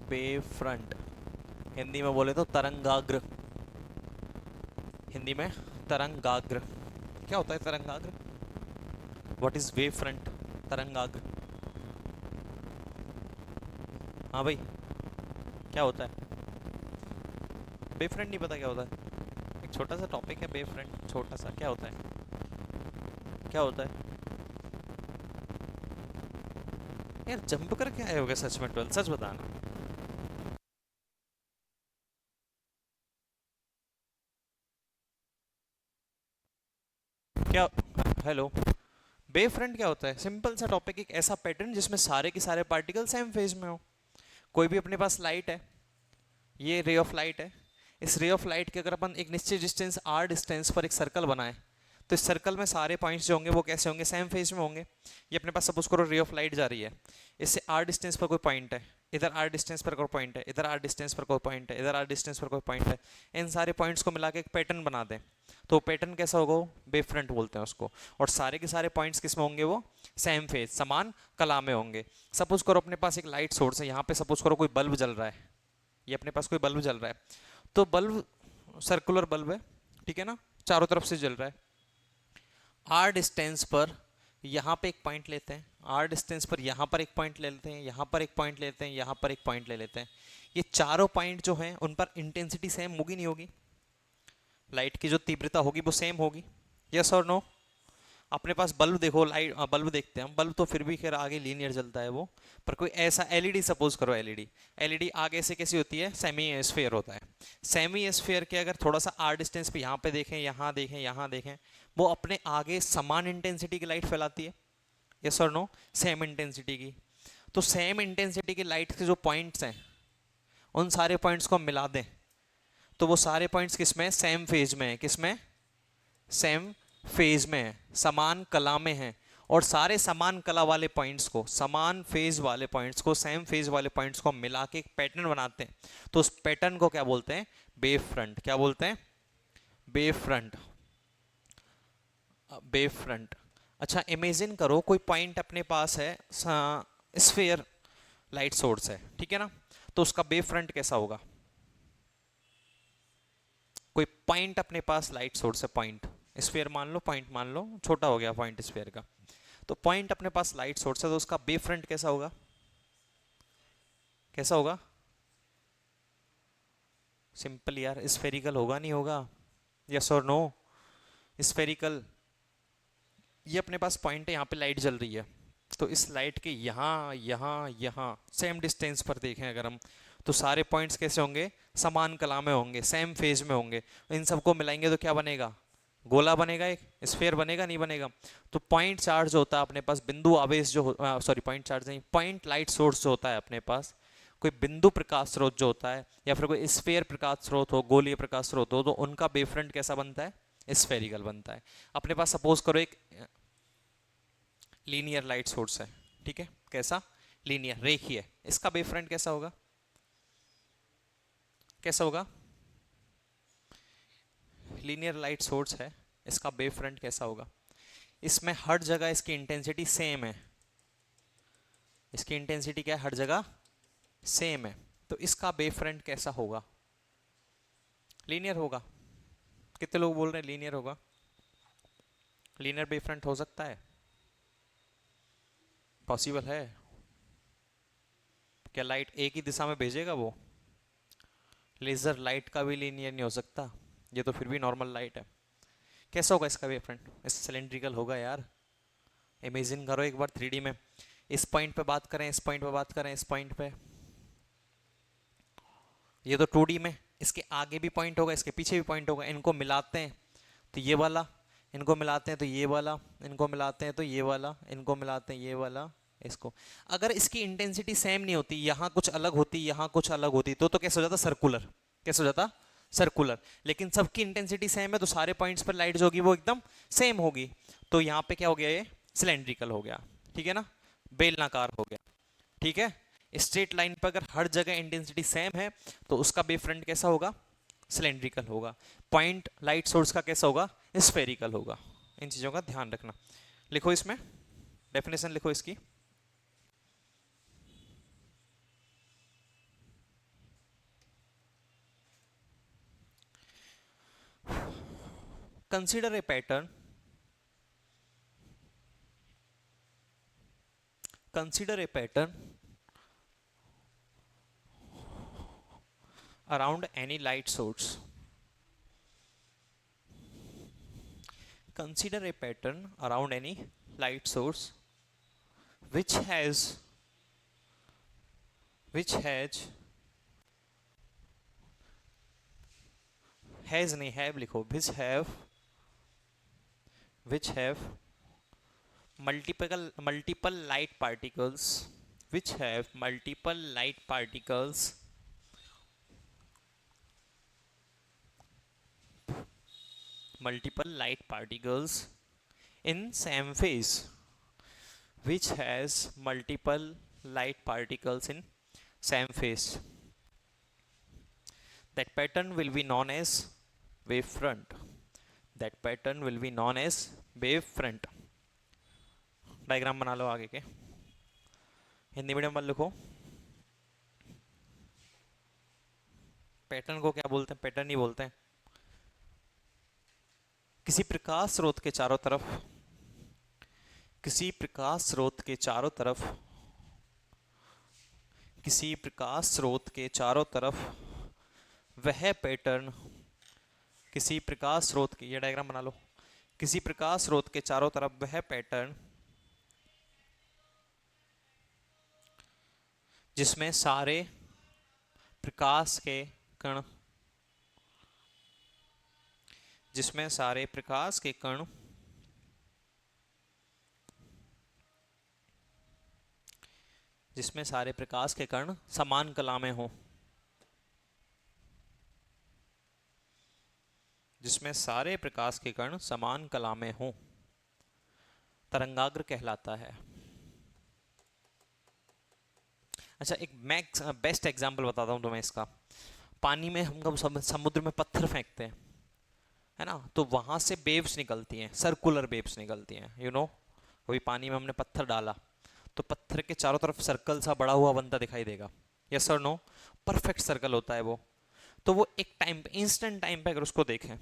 Wave front, Hindi में बोले तो तरंगाग्र। हिंदी में तरंगाग्र। क्या होता है तरंगाग्र? What is wave front? तरंगाग्र। हाँ भाई, क्या होता है? वेव फ्रंट नहीं पता क्या होता है? एक छोटा सा टॉपिक है वेव फ्रंट, छोटा सा। क्या होता है? क्या होता है यार? जंप करके आए होगे सच में 12, सच बताना। क्या? हेलो। वेव फ्रंट क्या होता है? सिंपल सा टॉपिक, एक ऐसा पैटर्न जिसमें सारे के सारे पार्टिकल सेम फेज में हो। कोई भी अपने पास लाइट है, ये रे ऑफ लाइट है। इस रे ऑफ लाइट के अगर अपन एक निश्चित डिस्टेंस आर डिस्टेंस पर एक सर्कल बनाए, तो इस सर्कल में सारे पॉइंट्स जो होंगे वो कैसे होंगे? सेम फेज में होंगे। ये अपने पास सपोज करो रे ऑफ लाइट जा रही है, इससे आर डिस्टेंस पर कोई पॉइंट है, इधर आर डिस्टेंस पर कोई पॉइंट है, इधर आर डिस्टेंस पर कोई पॉइंट है, इधर आर डिस्टेंस पर कोई पॉइंट है। इन सारे पॉइंट्स को मिला के एक पैटर्न बना दें, तो पैटर्न कैसा होगा? वेव फ्रंट बोलते हैं उसको। और सारे के सारे पॉइंट्स किस में होंगे? वो सेम फेज, समान कला में होंगे। सपोज करो अपने पास एक लाइट सोर्स है, यहाँ पे सपोज करो कोई बल्ब जल रहा है, ये अपने पास कोई बल्ब जल रहा है, तो बल्ब सर्कुलर बल्ब है, ठीक है ना, चारों तरफ से जल रहा है। आर डिस्टेंस पर यहाँ पे एक पॉइंट लेते हैं, आर डिस्टेंस पर यहाँ पर एक पॉइंट ले लेते हैं, यहाँ पर एक पॉइंट लेते हैं, यहाँ पर एक पॉइंट ले लेते हैं। ये चारों पॉइंट जो हैं उन पर इंटेंसिटी सेम होगी नहीं होगी? लाइट की जो तीव्रता होगी वो सेम होगी। यस और नो? अपने पास बल्ब देखो, लाइट बल्ब देखते हैं हम, बल्ब तो फिर भी खैर आगे लीनियर जलता है वो। पर कोई ऐसा एलईडी सपोज करो, एलईडी, एलईडी आगे से कैसी होती है? सेमी स्फीयर होता है। सेमी स्फीयर के अगर थोड़ा सा आर डिस्टेंस पे यहाँ पे देखें, यहाँ देखें, यहाँ देखें, वो अपने आगे समान इंटेंसिटी की लाइट फैलाती है। यस और नो? सेम इंटेंसिटी की। तो सेम इंटेंसिटी की लाइट के जो पॉइंट्स हैं, उन सारे पॉइंट्स को हम मिला दें, तो वो सारे पॉइंट्स किस में? सेम फेज में है। किस में? सेम फेज में है, समान कला में है। और सारे समान कला वाले पॉइंट्स को, समान फेज वाले पॉइंट्स को, सेम फेज वाले पॉइंट्स को मिला के एक पैटर्न बनाते हैं, तो उस पैटर्न को क्या बोलते हैं? Wave front. क्या बोलते हैं? Wave front. Wave front. अच्छा, इमेजिन करो कोई पॉइंट अपने पास है, स्फीयर लाइट सोर्स है, ठीक है ना, तो उसका वेव फ्रंट कैसा होगा? कोई पॉइंट अपने पास लाइट सोर्स है, पॉइंट स्फीयर मान लो, पॉइंट मान लो, छोटा हो गया पॉइंट स्फीयर का। तो पॉइंट अपने पास लाइट सोर्स है, तो उसका वेव फ्रंट कैसा होगा? कैसा होगा? सिंपल यार, स्फेरिकल होगा नहीं होगा? यस और नो? स्फेरिकल। ये अपने पास पॉइंट है, यहाँ पे लाइट जल रही है, तो इस लाइट के यहाँ यहाँ यहाँ सेम डिस्टेंस पर देखें अगर हम, तो सारे पॉइंट्स कैसे होंगे? समान कला में होंगे, सेम फेज में होंगे। इन सबको मिलाएंगे तो क्या बनेगा? गोला बनेगा, एक स्फीयर बनेगा, नहीं बनेगा? तो पॉइंट चार्ज जो होता है अपने पास, बिंदु आवेश जो, सॉरी पॉइंट चार्ज नहीं, पॉइंट लाइट सोर्स जो होता है अपने पास, कोई बिंदु प्रकाश स्रोत जो होता है, या फिर कोई स्फीयर प्रकाश स्रोत हो, गोलीय प्रकाश स्रोत हो, तो उनका वेव फ्रंट कैसा बनता है? स्फेरिकल बनता है। अपने पास सपोज करो एक लीनियर लाइट सोर्स है, ठीक है, कैसा? लीनियर, रेखीय। इसका वेव फ्रंट कैसा होगा? कैसा होगा? लीनियर लाइट सोर्स है, इसका वेव फ्रंट कैसा होगा? इसमें हर जगह इसकी इंटेंसिटी सेम है। इसकी इंटेंसिटी क्या है? हर जगह सेम है। तो इसका वेव फ्रंट कैसा होगा? लीनियर होगा। कितने लोग बोल रहे हैं लीनियर होगा? लीनियर वेव फ्रंट हो सकता है? पॉसिबल है? क्या लाइट एक ही दिशा में भेजेगा वो? लेजर लाइट का भी लीनियर नहीं हो सकता, ये तो फिर भी नॉर्मल लाइट है। कैसा होगा इसका वेव फ्रंट? इस सिलेंड्रिकल होगा यार। इमेजिन करो एक बार 3D में, इस पॉइंट पे बात करें, इस पॉइंट पे बात करें, इस पॉइंट पे, ये तो 2D में, इसके आगे भी पॉइंट होगा, इसके पीछे भी पॉइंट होगा, इनको मिलाते हैं तो ये वाला, इनको मिलाते हैं तो ये वाला, इनको मिलाते हैं तो ये वाला, इनको मिलाते हैं ये वाला, इसको। अगर इसकी इंटेंसिटी सेम नहीं होती, यहाँ कुछ अलग होती, यहाँ कुछ अलग होती, तो कैसे हो जाता? सर्कुलर। कैसे हो जाता? सर्कुलर। लेकिन सबकी इंटेंसिटी सेम है, तो सारे पॉइंट्स पर लाइट जो होगी वो एकदम सेम होगी, तो यहाँ पे क्या हो गया? ये सिलेंड्रिकल हो गया, ठीक है ना, बेलनाकार हो गया, ठीक है। स्ट्रेट लाइन पर अगर हर जगह इंटेंसिटी सेम है, तो उसका वेव फ्रंट कैसा होगा? सिलेंड्रिकल होगा। पॉइंट लाइट सोर्स का कैसा होगा? स्फेरिकल होगा। इन चीजों का ध्यान रखना। लिखो इसमें डेफिनेशन, लिखो इसकी। Consider a pattern, consider a pattern around any light source. Consider a pattern around any light source which has नहीं have लिखो, which have multiple light particles, which have multiple light particles in same phase, which has multiple light particles in same phase. That pattern will be known as wavefront. That pattern will be known as wavefront. Diagram बना लो आगे के, Hindi medium वाले लिखो। Pattern को क्या बोलते हैं? Pattern ही बोलते हैं। किसी प्रकाश स्रोत के चारों तरफ, किसी प्रकाश स्रोत के चारों तरफ, किसी प्रकाश स्रोत के चारों तरफ वह पैटर्न, किसी प्रकाश स्रोत के, ये डायग्राम बना लो, किसी प्रकाश स्रोत के चारों तरफ वह पैटर्न जिसमें सारे प्रकाश के कण, जिसमें सारे प्रकाश के कण जिसमें सारे प्रकाश के कण समान कला में हो, जिसमें सारे प्रकाश के कण समान कला में हो, तरंगाग्र कहलाता है। अच्छा, एक मैक्स बेस्ट एग्जांपल बताता हूं तुम्हें इसका। पानी में हम समुद्र में पत्थर फेंकते हैं, है ना, तो वहां से वेव्स निकलती हैं, सर्कुलर वेव्स निकलती हैं, यू नो। कोई पानी में हमने पत्थर डाला तो पत्थर के चारों तरफ सर्कल सा बड़ा हुआ बनता दिखाई देगा, यस और नो? परफेक्ट सर्कल होता है वो। तो वो एक टाइम पे, इंस्टेंट टाइम पे अगर उसको देखें,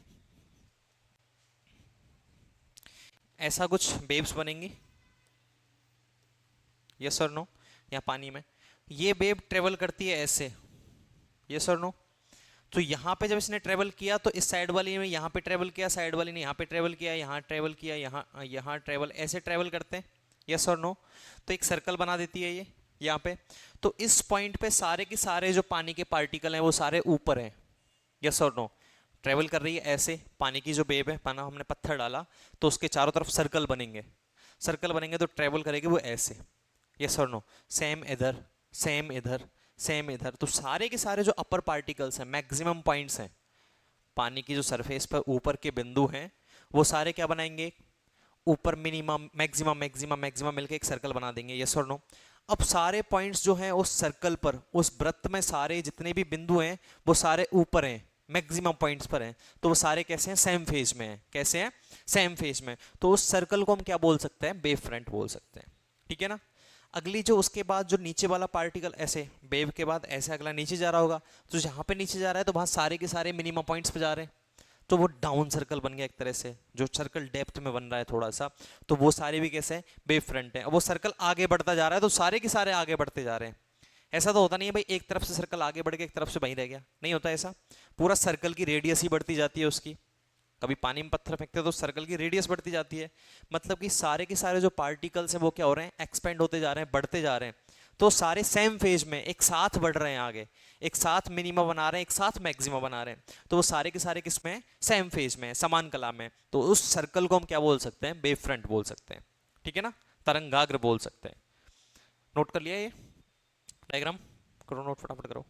ऐसा कुछ वेव्स बनेंगी, यस और नो? या पानी में ये वेव ट्रेवल करती है ऐसे, यस और नो? तो यहाँ पे जब इसने ट्रेवल किया तो इस साइड वाली ने यहाँ पे ट्रेवल किया, साइड वाली ने यहाँ पे ट्रेवल किया, यहाँ ट्रेवल किया, यहाँ ट्रेवल, ऐसे ट्रेवल करते हैं, यस और नो? तो एक सर्कल बना देती है ये यहाँ पे। तो इस पॉइंट पे सारे के सारे जो पानी के पार्टिकल हैं वो सारे ऊपर हैं, यस और नो? ट्रेवल कर रही है ऐसे, पानी की जो वेव है, पाना हमने पत्थर डाला तो उसके चारों तरफ सर्कल बनेंगे, सर्कल बनेंगे तो ट्रेवल करेगी वो ऐसे, यस और नो? सेम इधर, सेम इधर, सेम इधर। तो सारे के सारे जो अपर पार्टिकल्स हैं, मैक्सिमम पॉइंट्स हैं पानी की जो सरफेस पर ऊपर के बिंदु हैं, वो सारे क्या बनाएंगे? ऊपर मिनिमम मैक्सिमम मैक्सिमम मैक्सिमम मिलके एक सर्कल बना देंगे, यस और नो? अब सारे पॉइंट्स जो हैं उस सर्कल पर, उस वृत्त में सारे जितने भी बिंदु हैं वो सारे ऊपर हैं, मैक्सिमम पॉइंट्स पर हैं। तो वो सारे कैसे हैं? सेम फेज में हैं। कैसे हैं? सेम फेज में। तो उस सर्कल को हम क्या बोल सकते हैं? वेव फ्रंट बोल सकते हैं, ठीक है ना? अगली जो उसके बाद जो नीचे वाला पार्टिकल, ऐसे वेव के बाद ऐसे अगला नीचे जा रहा होगा, तो जहाँ पे नीचे जा रहा है तो वहाँ सारे के सारे मिनिमम पॉइंट्स पे जा रहे हैं, तो वो डाउन सर्कल बन गया एक तरह से। जो सर्कल डेप्थ में बन रहा है थोड़ा सा, तो वो सारे भी कैसे हैं? वेव फ्रंट है। वो सर्कल आगे बढ़ता जा रहा है तो सारे के सारे आगे बढ़ते जा रहे हैं। ऐसा तो होता नहीं है भाई एक तरफ से सर्कल आगे बढ़ के एक तरफ से वहीं रह गया, नहीं होता ऐसा। पूरा सर्कल की रेडियस ही बढ़ती जाती है उसकी। कभी पानी में पत्थर फेंकते हैं तो सर्कल की रेडियस बढ़ती जाती है, मतलब कि सारे के सारे जो पार्टिकल्स हैं वो क्या हो रहे हैं? एक्सपेंड होते जा रहे हैं, बढ़ते जा रहे हैं। तो सारे सेम फेज में एक साथ बढ़ रहे हैं आगे, एक साथ मिनिमा बना रहे हैं, एक साथ मैक्सिमा बना रहे हैं। तो वो सारे के सारे किस में? सेम फेज में, समान कला में। तो उस सर्कल को हम क्या बोल सकते हैं? वेव फ्रंट बोल सकते हैं, ठीक है ना? तरंगाग्र बोल सकते हैं। नोट कर लिया ये डायग्राम? करो नोट, फटाफट करो।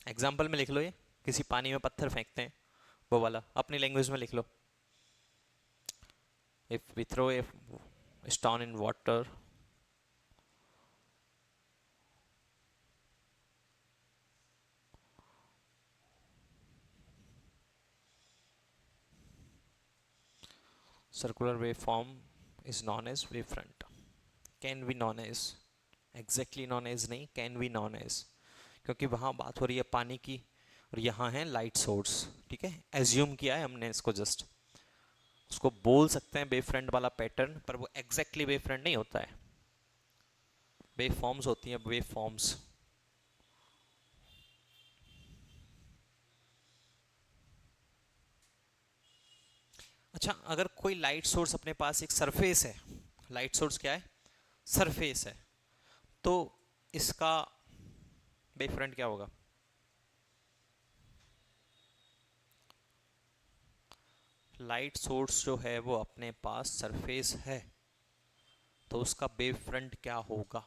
एग्जाम्पल में लिख लो, ये किसी पानी में पत्थर फेंकते हैं वो वाला, अपनी लैंग्वेज में लिख लो। If we throw a stone in water, circular wave form is known as wave front. Can be known as, exactly known as नहीं, कैन बी नॉन एज, क्योंकि वहाँ बात हो रही है पानी की और यहाँ है लाइट सोर्स। ठीक है, एज्यूम किया है हमने इसको, जस्ट उसको बोल सकते हैं वेव फ्रंट वाला पैटर्न, पर वो एग्जैक्टली वेव फ्रंट नहीं होता है। वेव फॉर्म्स होती हैं, वेव फॉर्म्स। अच्छा, अगर कोई लाइट सोर्स अपने पास एक सरफेस है, लाइट सोर्स क्या है, सरफेस है, तो इसका वेव फ्रंट क्या होगा? लाइट सोर्स जो है वो अपने पास सरफेस है, तो उसका वेव फ्रंट क्या होगा?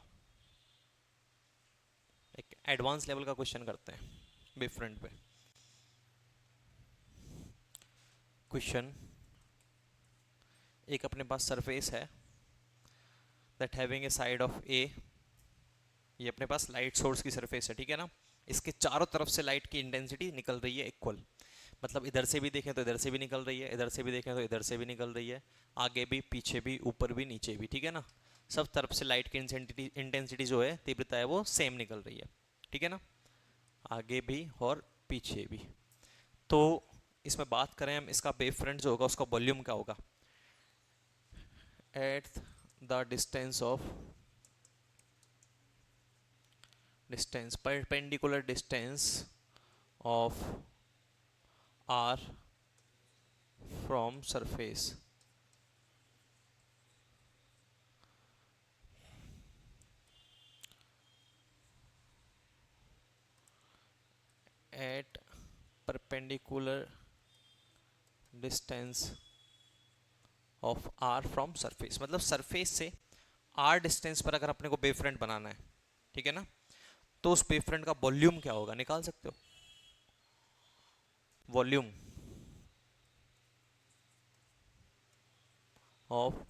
एक एडवांस लेवल का क्वेश्चन करते हैं वेव फ्रंट पे। क्वेश्चन, एक अपने पास सरफेस है that having a side of a, ये अपने पास लाइट सोर्स की सरफेस है, ठीक है ना। इसके चारों तरफ से लाइट की इंटेंसिटी निकल रही है इक्वल, मतलब इधर से भी देखें तो इधर से भी निकल रही है, इधर से भी देखें तो इधर से भी निकल रही है, आगे भी, पीछे भी, ऊपर भी, नीचे भी, ठीक है ना। सब तरफ से लाइट की इंटेंसिटी जो है, तीव्रता है, वो सेम निकल रही है, ठीक है ना, आगे भी और पीछे भी। तो इसमें बात करें हम, इसका वेव फ्रंट जो होगा उसका वॉल्यूम क्या होगा? At the distance perpendicular distance of r from surface, at perpendicular distance of r from surface, मतलब सरफेस से r डिस्टेंस पर अगर अपने को वेव फ्रंट बनाना है, ठीक है ना, तो उस वेव फ्रंट का वॉल्यूम क्या होगा, निकाल सकते हो? Volume of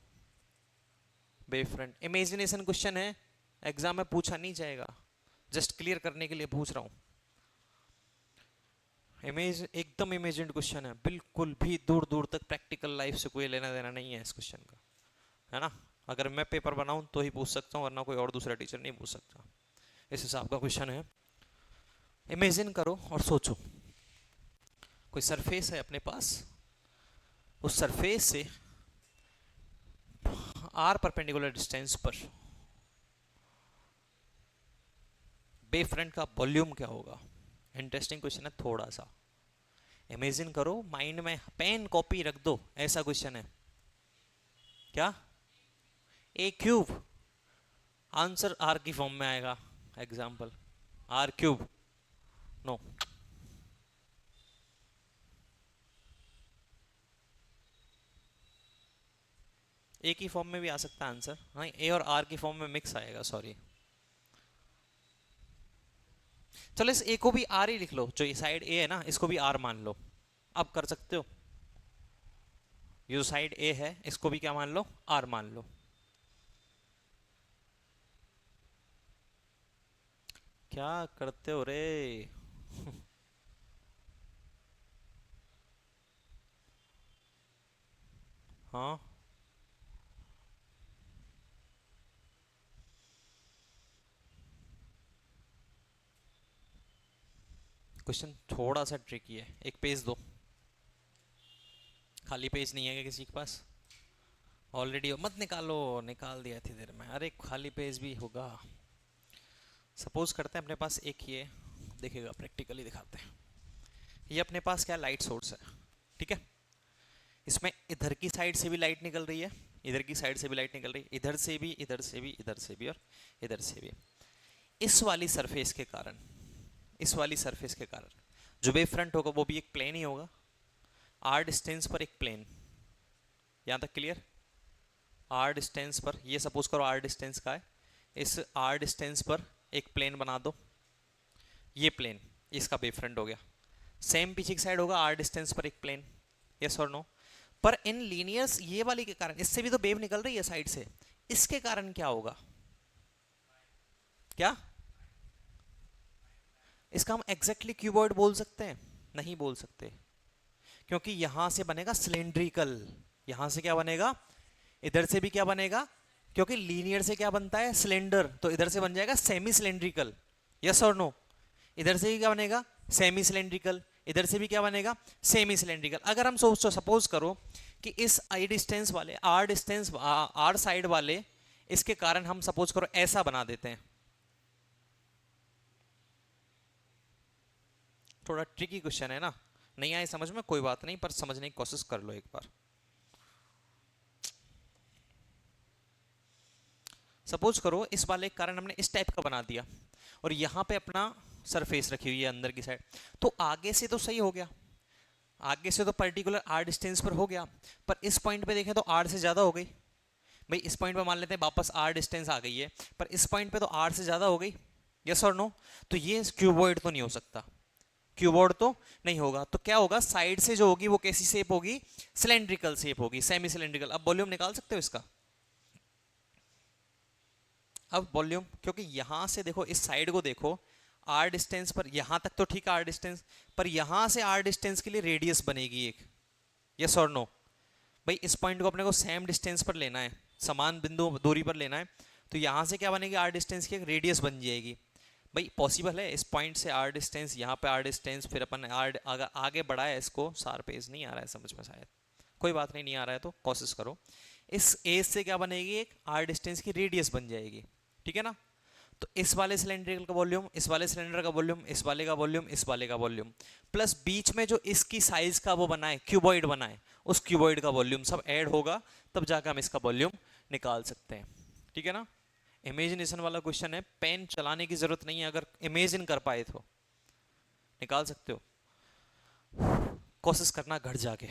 wave front, imagination question है, एग्जाम में पूछा नहीं जाएगा, जस्ट क्लियर करने के लिए पूछ रहा हूं। इमेज, एकदम इमेजिन्ड क्वेश्चन है, बिल्कुल भी दूर दूर तक प्रैक्टिकल लाइफ से कोई लेना देना नहीं है इस क्वेश्चन का, है ना। अगर मैं पेपर बनाऊं तो ही पूछ सकता हूं, वरना कोई और दूसरा टीचर नहीं पूछ सकता। इस हिसाब का क्वेश्चन है। इमेजिन करो और सोचो, कोई सरफेस है अपने पास, उस सरफेस से आर परपेंडिकुलर डिस्टेंस पर वेव फ्रंट का वॉल्यूम क्या होगा? इंटरेस्टिंग क्वेश्चन है थोड़ा सा, इमेजिन करो, माइंड में पेन कॉपी रख दो, ऐसा क्वेश्चन है। क्या? ए क्यूब, आंसर आर की फॉर्म में आएगा, एग्जाम्पल आर क्यूब, नो। ए की फॉर्म में भी आ सकता है आंसर, हाँ, ए और आर की फॉर्म में मिक्स आएगा, सॉरी। चलो इस ए को भी आर ही लिख लो, जो ये साइड ए है ना, इसको भी आर मान लो, अब कर सकते हो। ये जो साइड ए है इसको भी क्या मान लो, आर मान लो। क्या करते हो रे? हाँ, क्वेश्चन थोड़ा सा ट्रिकी है, एक पेज दो, खाली पेज नहीं है क्या किसी के पास? ऑलरेडी मत निकालो, निकाल दिया थी देर में, अरे खाली पेज भी होगा। सपोज करते हैं अपने पास एक ये, देखेगा प्रैक्टिकली दिखाते हैं, ये अपने पास क्या लाइट सोर्स है, ठीक है। इसमें इधर की साइड से भी लाइट निकल रही है, इधर की साइड से भी लाइट निकल रही है, इधर से भी, इधर से भी, इधर से भी और इधर से भी। इस वाली सरफेस के कारण, इस वाली सरफेस के कारण जो वेव फ्रंट होगा वो भी एक प्लेन ही होगा, आर डिस्टेंस पर एक प्लेन। यहां तक क्लियर? आर डिस्टेंस पर, ये सपोज करो आर डिस्टेंस का है, इस आर डिस्टेंस पर एक प्लेन बना दो, ये प्लेन इसका वेव फ्रंट हो गया। सेम पीछे की साइड होगा आर डिस्टेंस पर एक प्लेन, यस और नो। पर इन लीनियर्स ये वाली के कारण, इससे भी तो वेव निकल रही है साइड से, इसके कारण क्या होगा? क्या? इसका हम एग्जैक्टली क्यूबॉइड बोल सकते हैं? नहीं बोल सकते, क्योंकि यहां से बनेगा सिलेंड्रिकल, यहां से क्या बनेगा, इधर से भी क्या बनेगा, क्योंकि लीनियर से क्या बनता है, सिलेंडर, तो इधर से बन जाएगा सेमी सिलेंड्रिकल, यस और नो। इधर से भी क्या बनेगा, सेमी सिलेंड्रिकल, इधर से भी क्या बनेगा, सेमी सिलेंड्रिकल। अगर हम सोचो, सपोज करो कि इस आई डिस्टेंस वाले, आर डिस्टेंस, आर साइड वाले, इसके कारण हम सपोज करो ऐसा बना देते हैं। थोड़ा ट्रिकी क्वेश्चन है ना, नहीं आए समझ में कोई बात नहीं, पर समझने की कोशिश कर लो एक बार। सपोज करो इस वाले के कारण हमने इस टाइप का बना दिया, और यहां पे अपना सरफेस रखी हुई है अंदर की साइड, तो आगे से तो सही हो गया, आगे से तो पर्टिकुलर आर डिस्टेंस पर हो गया, पर इस पॉइंट पे देखें तो आर से ज्यादा हो गई। भाई इस पॉइंट पे मान लेते हैं वापस आर डिस्टेंस आ गई है, पर इस पॉइंट पे तो आर से ज्यादा हो गई, यस और नो। तो ये क्यूबॉइड तो नहीं हो सकता, क्यूबॉइड तो नहीं होगा, तो क्या होगा, साइड से जो होगी वो कैसी शेप होगी, सिलेंड्रिकल शेप होगी, सेमी सिलेंड्रिकल। अब वॉल्यूम निकाल सकते हो इसका, अब वॉल्यूम, क्योंकि यहां से देखो इस साइड को देखो, आर डिस्टेंस पर यहां तक तो ठीक है आर डिस्टेंस, पर यहां से आर डिस्टेंस के लिए रेडियस बनेगी एक, यस और नो। भाई इस पॉइंट को अपने को सेम डिस्टेंस पर लेना है, समान बिंदु दूरी पर लेना है, तो यहां से क्या बनेगी, आर डिस्टेंस की एक रेडियस बन जाएगी। भाई पॉसिबल है, इस पॉइंट से आर डिस्टेंस, यहाँ पे आर डिस्टेंस, फिर अपन आर आगे बढ़ाया है इसको, सार पेज नहीं आ रहा है समझ में शायद, कोई बात नहीं, नहीं आ रहा है तो कोशिश करो। इस एज से क्या बनेगी, एक आर डिस्टेंस की रेडियस बन जाएगी, ठीक है ना। तो इस वाले सिलेंडर का वॉल्यूम, इस वाले सिलेंडर का वॉल्यूम, इस वाले का वॉल्यूम, इस वाले का वॉल्यूम, प्लस बीच में जो इसकी साइज का वो बना है, क्यूबॉइड बना है, उस क्यूबॉइड का वॉल्यूम सब ऐड होगा, तब जाकर हम इसका वॉल्यूम निकाल सकते हैं, ठीक है ना। इमेजिनेशन वाला क्वेश्चन है, पेन चलाने की जरूरत नहीं है, अगर इमेजिन कर पाए तो निकाल सकते हो, कोशिश करना घर जाके,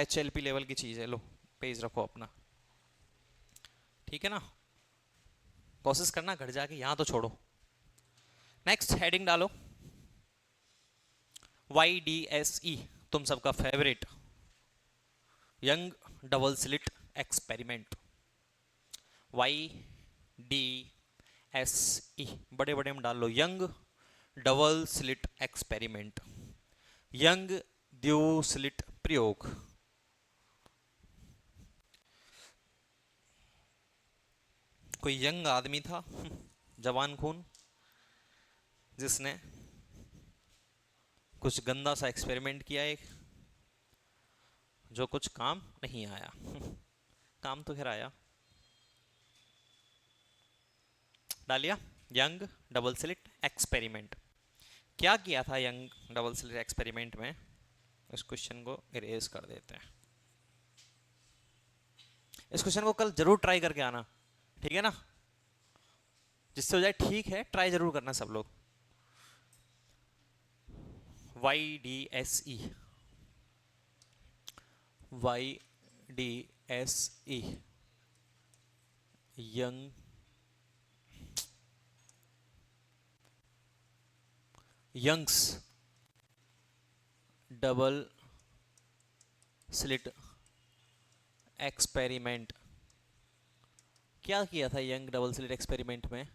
HLP लेवल की चीज है, लो पेज रखो अपना, ठीक है ना, कोशिश करना घर जाके, यहां तो छोड़ो। नेक्स्ट हेडिंग डालो, YDSE, तुम सबका favourite, young double slit experiment, YDSE, बड़े बड़े में डाल लो, young double slit experiment, young द्वि स्लिट प्रयोग। कोई यंग आदमी था, जवान खून, जिसने कुछ गंदा सा एक्सपेरिमेंट किया एक, जो कुछ काम नहीं आया। काम तो खैर आया, डालिया यंग डबल स्लिट एक्सपेरिमेंट। क्या किया था यंग डबल स्लिट एक्सपेरिमेंट में, इस क्वेश्चन को इरेज कर देते हैं। इस क्वेश्चन को कल जरूर ट्राई करके आना, ठीक है ना, जिससे हो जाए ठीक है, ट्राई जरूर करना सब लोग। YDSE, YDSE, Young Young's double slit experiment. क्या किया था यंग डबल स्लिट एक्सपेरिमेंट में,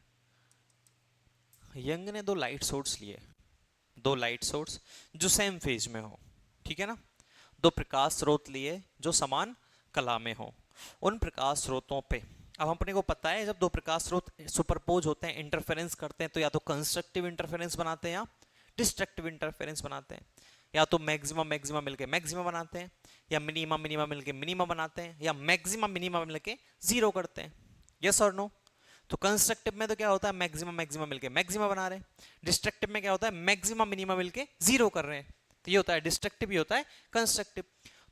यंग ने दो लाइट सोर्स लिए, दो लाइट सोर्स जो सेम फेज में हो, ठीक है ना, दो प्रकाश स्रोत लिए जो समान कला में हो। उन प्रकाश स्रोतों पे, अब अपने को पता है जब दो प्रकाश स्रोत सुपरपोज होते हैं, इंटरफेरेंस करते हैं, तो या तो कंस्ट्रक्टिव इंटरफेरेंस बनाते हैं या डिस्ट्रक्टिव इंटरफेरेंस बनाते हैं, या तो मैक्सिमम मैक्सिमम मिलके मैक्सिमम बनाते हैं, या मिनिमम मिनिमम मिलके मिनिमम बनाते हैं, या मैक्सिमम मिनिमम मिलके जीरो करते हैं, यस और नो। तो कंस्ट्रक्टिव में तो क्या होता है, मैक्सिमम मैक्सिमम मिलके मैक्सिमम बना रहे हैं, डिस्ट्रक्टिव में क्या होता है, मैक्सिमम मिनिमम मिलके जीरो कर रहे हैं, तो ये होता है डिस्ट्रक्टिव, ये होता है कंस्ट्रक्टिव।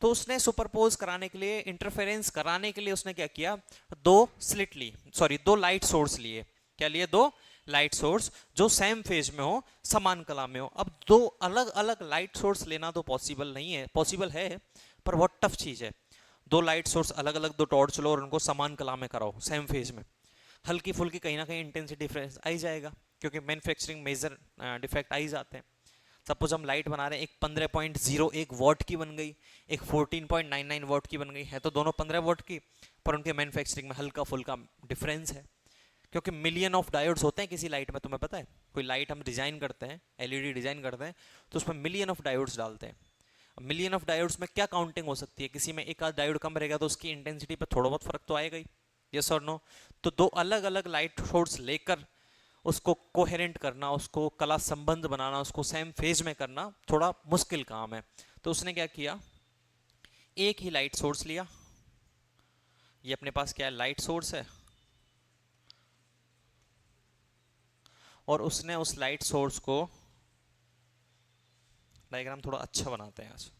तो उसने सुपरपोज कराने के लिए, इंटरफेरेंस कराने के लिए उसने क्या किया, दो स्लिट ली, सॉरी दो लाइट सोर्स लिए, क्या लिए, दो लाइट सोर्स जो सेम फेज में हो, समान कला में हो। अब दो अलग अलग लाइट सोर्स लेना तो पॉसिबल नहीं है, पॉसिबल है पर बहुत टफ चीज है। दो लाइट सोर्स अलग अलग, दो टॉर्च लो और उनको समान कला में कराओ सेम फेज में, हल्की फुल्की कहीं ना कहीं इंटेंसिटी डिफरेंस आ ही जाएगा, क्योंकि मैन्युफैक्चरिंग मेजर डिफेक्ट आ ही जाते हैं। सपोज हम लाइट बना रहे हैं, एक 15.01 वॉट की बन गई, एक 14.99 वॉट की बन गई, है तो दोनों 15 वॉट की, पर उनके मैन्युफैक्चरिंग में हल्का फुल्का डिफरेंस है, क्योंकि मिलियन ऑफ डायोड्स होते हैं किसी लाइट में, तुम्हें पता है, कोई लाइट हम डिजाइन करते हैं, LED डिजाइन करते हैं, तो उसमें मिलियन ऑफ डायोड्स डालते हैं। मिलियन ऑफ डायोड्स में क्या काउंटिंग हो सकती है, किसी में एक आध डायोड कम रहेगा तो उसकी इंटेंसिटी पर थोड़ा बहुत फर्क तो आएगा ही, यस और नो। तो दो अलग अलग लाइट सोर्स लेकर उसको कोहेरेंट करना, उसको कला संबंध बनाना, उसको सेम फेज में करना थोड़ा मुश्किल काम है। तो उसने क्या किया, एक ही लाइट सोर्स लिया, ये अपने पास क्या है, लाइट सोर्स है, और उसने उस लाइट सोर्स को, डायग्राम थोड़ा अच्छा बनाते हैं आज,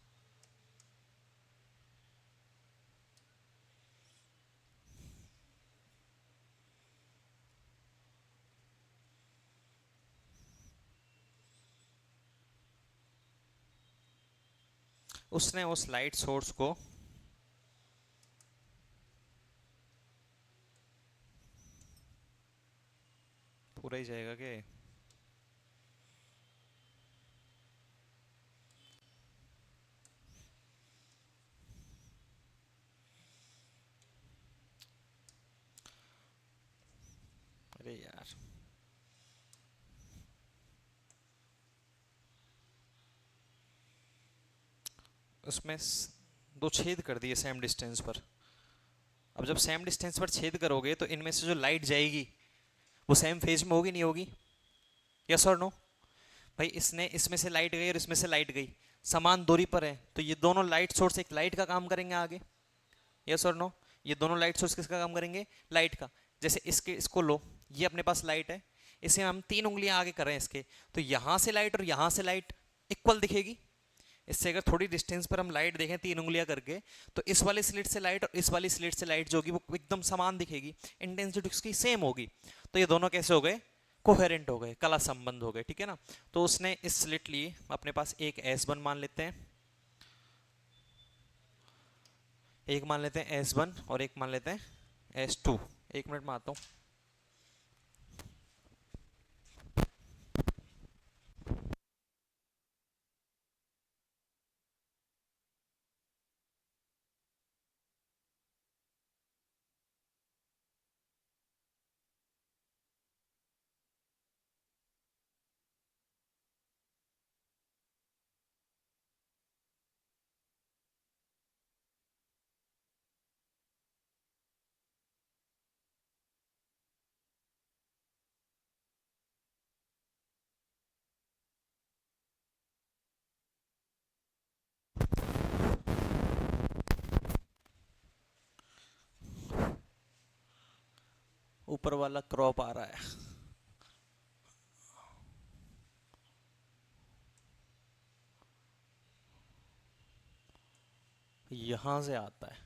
उसने उस लाइट सोर्स को पूरा ही जाएगा कि, अरे यार उसमें दो छेद कर दिए सेम डिस्टेंस पर। अब जब सेम डिस्टेंस पर छेद करोगे तो इनमें से जो लाइट जाएगी वो सेम फेज में होगी नहीं होगी, यस और नो। भाई इसने इसमें से लाइट गई और इसमें से लाइट गई, समान दूरी पर है, तो ये दोनों लाइट सोर्स एक लाइट का काम करेंगे आगे, यस और नो। ये दोनों लाइट सोर्स किसका काम करेंगे, लाइट का। जैसे इसके इसको लो, ये अपने पास लाइट है, इसे हम 3 उंगलियां आगे कर रहे हैं इसके, तो यहां से लाइट और यहां से लाइट इक्वल दिखेगी। इससे अगर थोड़ी डिस्टेंस पर हम लाइट देखें 3 उंगलियां करके, तो इस वाली स्लिट से लाइट और इस वाली स्लिट से लाइट जो होगी वो एकदम समान दिखेगी, इंटेंसिटी उसकी सेम होगी। तो ये दोनों कैसे हो गए, कोहेरेंट हो गए, कला संबंध हो गए, ठीक है ना। तो उसने इस स्लिट ली, अपने पास एक S1 मान लेते हैं, एक मान लेते हैं S1 और एक मान लेते हैं S2। 1 मिनट में आता हूँ। ऊपर वाला क्रॉप आ रहा है, यहां से आता है,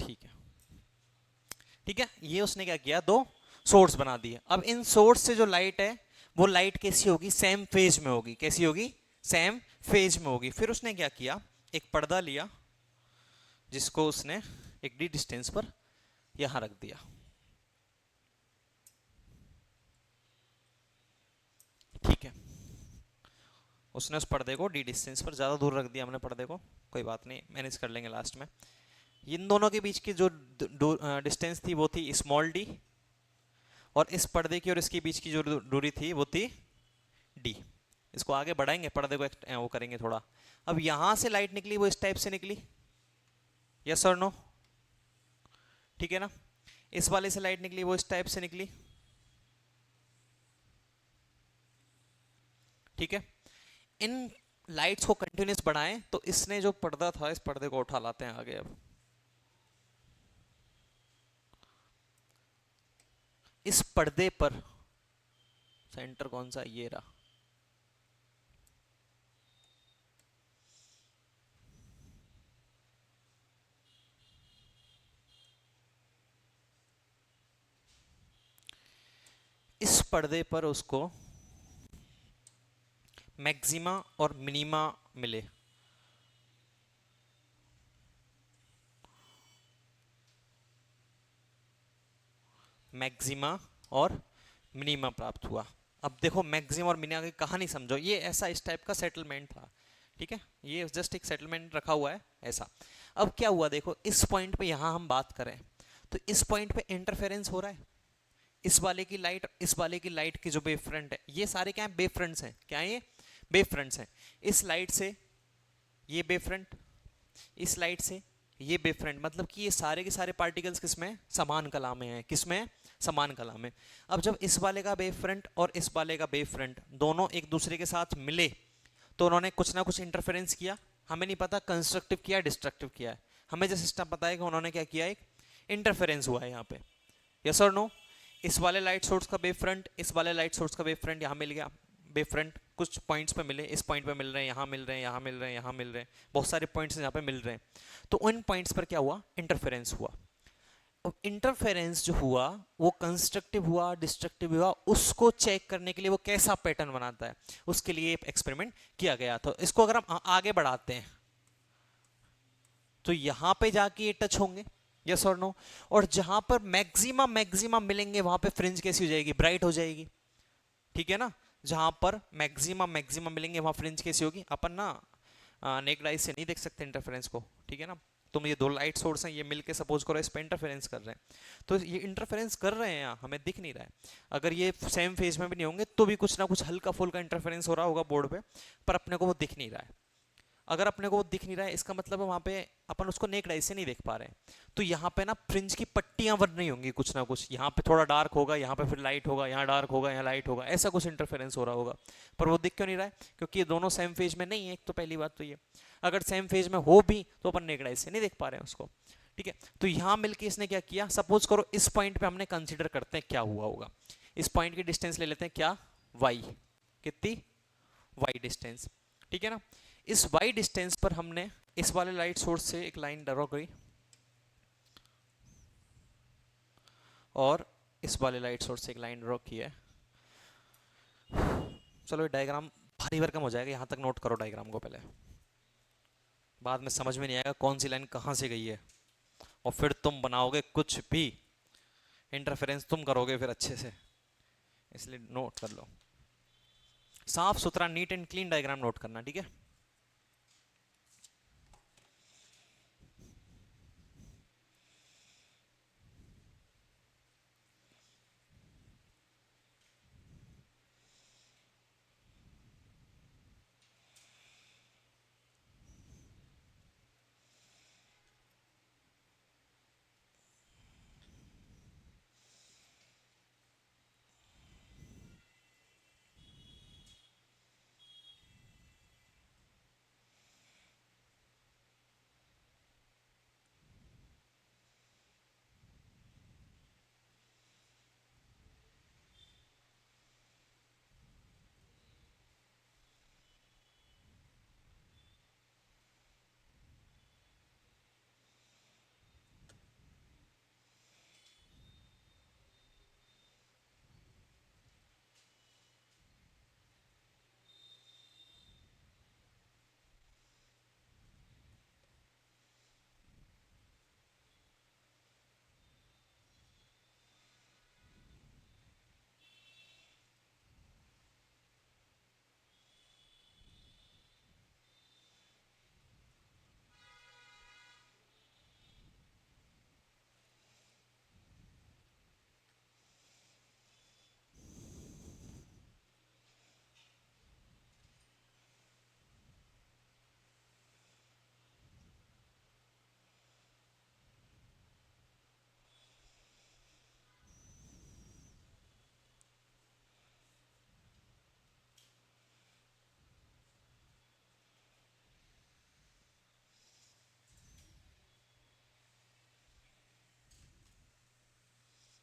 ठीक है। ठीक है, ये उसने क्या किया, दो सोर्स बना दिए। अब इन सोर्स से जो लाइट है वो लाइट कैसी होगी, सेम फेज में होगी, कैसी होगी, सेम फेज में होगी। फिर उसने क्या किया, एक पर्दा लिया जिसको उसने एक डी डिस्टेंस पर यहां रख दिया, ठीक है। उसने उस पर्दे को डी डिस्टेंस पर ज्यादा दूर रख दिया हमने पर्दे को, कोई बात नहीं, मैनेज कर लेंगे लास्ट में। इन दोनों के बीच की जो डिस्टेंस थी वो थी स्मॉल डी, और इस पर्दे की और इसके बीच की जो दूरी थी वो थी डी। इसको आगे बढ़ाएंगे, पर्दे को वो करेंगे थोड़ा। अब यहां से लाइट निकली वो इस टाइप से निकली, यस और नो, ठीक है ना। इस वाले से लाइट निकली वो इस टाइप से निकली, ठीक है। इन लाइट्स को कंटिन्यूस बढ़ाएं तो इसने जो पर्दा था इस पर्दे को उठा लाते हैं आगे। अब इस पर्दे पर सेंटर कौन सा, ये रहा, इस पर्दे पर उसको मैक्सिमा और मिनिमा मिले, मैक्सिमा और मिनिमा प्राप्त हुआ। अब देखो मैक्सिमा और मिनिमा की कहानी समझो, ये ऐसा इस टाइप का सेटलमेंट था, ठीक है, ये जस्ट एक सेटलमेंट रखा हुआ है ऐसा। अब क्या हुआ देखो, इस पॉइंट पे यहां हम बात करें तो इस पॉइंट पे इंटरफेरेंस हो रहा है, इस वाले की लाइट, इस वाले की लाइट की जो वेव फ्रंट है, ये सारे क्या है, वेव फ्रंट्स हैं। क्या है ये? वेव फ्रंट्स हैं। इस लाइट से ये वेव फ्रंट, इस लाइट से ये वेव फ्रंट, मतलब कि ये सारे के सारे पार्टिकल्स किसमें, समान कला में है। किसमें? समान कला में। अब जब इस वाले का वेव फ्रंट और इस वाले का वेव फ्रंट दोनों एक दूसरे के साथ मिले, तो उन्होंने कुछ ना कुछ इंटरफेरेंस किया। हमें नहीं पता कंस्ट्रक्टिव किया डिस्ट्रक्टिव किया है, हमें जो सिस्टम पता है कि उन्होंने क्या किया, एक इंटरफेरेंस हुआ है यहाँ पे। यस और नो? इस वाले लाइट सोर्स का वेव फ्रंट, इस वाले लाइट सोर्स का वेव फ्रंट यहाँ मिल गया। वेव फ्रंट कुछ पॉइंट्स पे मिले, इस पॉइंट पे मिल रहे हैं, यहाँ मिल रहे हैं, यहाँ मिल रहे हैं, यहाँ मिल रहे हैं, बहुत सारे पॉइंट्स यहाँ पे मिल रहे हैं। तो उन पॉइंट्स पर क्या हुआ, इंटरफेरेंस हुआ। अब इंटरफेरेंस जो हुआ वो कंस्ट्रक्टिव हुआ डिस्ट्रक्टिव हुआ, उसको चेक करने के लिए वो कैसा पैटर्न बनाता है, उसके लिए एक्सपेरिमेंट किया गया। तो इसको अगर हम आगे बढ़ाते हैं तो यहां पे जाके ये टच होंगे, यस और नो। और जहां पर मैक्सिमम मैक्सिमम मिलेंगे वहां पे फ्रिंज कैसी हो जाएगी, ब्राइट हो जाएगी। ठीक है ना? जहां पर मैक्सिमम मैक्सिमम मिलेंगे वहां फ्रिंज कैसी होगी। अपन ना नेक्ड आई से नहीं देख सकते इंटरफेरेंस को, ठीक है ना? तुम ये दो लाइट सोर्स हैं, ये मिलके सपोज करो इस पे इंटरफेरेंस कर रहे हैं, तो ये इंटरफेरेंस कर रहे हैं यहाँ, हमें दिख नहीं रहा है। अगर ये सेम फेज में भी नहीं होंगे तो भी कुछ ना कुछ हल्का फुल्का इंटरफेरेंस हो रहा होगा बोर्ड पे, पर अपने को वो दिख नहीं रहा है। अगर अपने को वो दिख नहीं रहा है, इसका मतलब है वहां पे अपन उसको नेक्ड आई से नहीं देख पा रहे हैं। तो यहाँ पे ना फ्रिंज की पट्टियां बन रही होंगी कुछ ना कुछ, यहाँ पे थोड़ा डार्क होगा, यहाँ पे फिर लाइट होगा, यहाँ डार्क होगा, यहाँ लाइट होगा, ऐसा कुछ इंटरफेरेंस हो रहा होगा। पर वो दिख क्यों नहीं रहा है? क्योंकि ये दोनों सेम फेज में नहीं है, एक तो पहली बात तो ये। अगर सेम फेज में हो भी तो अपन नेक्ड आई से नहीं देख पा रहे हैं उसको। ठीक है, तो यहाँ मिलके इसने क्या किया, सपोज करो इस पॉइंट पे हमने कंसिडर करते हैं क्या हुआ होगा। इस पॉइंट की डिस्टेंस ले लेते हैं क्या, वाई। कितनी? Y distance. ठीक है ना? इस वाई डिस्टेंस पर हमने इस वाले लाइट सोर्स से एक लाइन ड्रॉ करी और इस वाले लाइट सोर्स से एक लाइन ड्रॉ की है। चलो ये डायग्राम भारी भरकम हो जाएगा, यहां तक नोट करो डायग्राम को पहले, बाद में समझ में नहीं आएगा कौन सी लाइन कहां से गई है, और फिर तुम बनाओगे कुछ भी, इंटरफेरेंस तुम करोगे फिर अच्छे से। इसलिए नोट कर लो, साफ सुथरा neat and clean diagram note करना, ठीक है?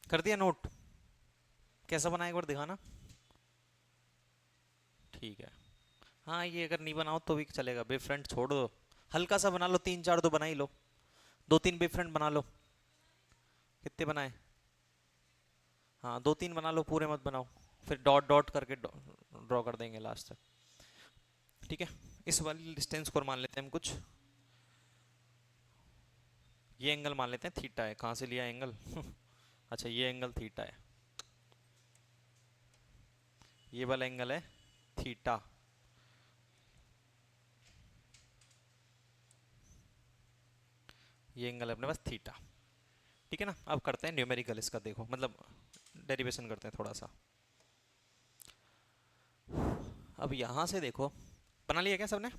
कर दिया नोट? कैसा बना एक बार दिखाना। ठीक है। हाँ ये अगर नहीं बनाओ तो भी चलेगा, बेब फ्रेंड छोड़ दो, हल्का सा बना लो, तीन चार तो बना ही लो, दो तीन बेब फ्रेंड बना लो। कितने बनाए? हाँ दो तीन बना लो, पूरे मत बनाओ, फिर डॉट डॉट करके ड्रॉ कर देंगे लास्ट तक। ठीक है, इस वाली डिस्टेंस को मान लेते हैं हम कुछ, ये एंगल मान लेते हैं थीटा है। कहाँ से लिया एंगल अच्छा ये एंगल थीटा है, ये वाला एंगल है थीटा। ये एंगल है अपने पास थीटा। ठीक है ना? अब करते हैं न्यूमेरिकल इसका, देखो मतलब डेरिवेशन करते हैं थोड़ा सा। अब यहां से देखो, बना लिया क्या सबने?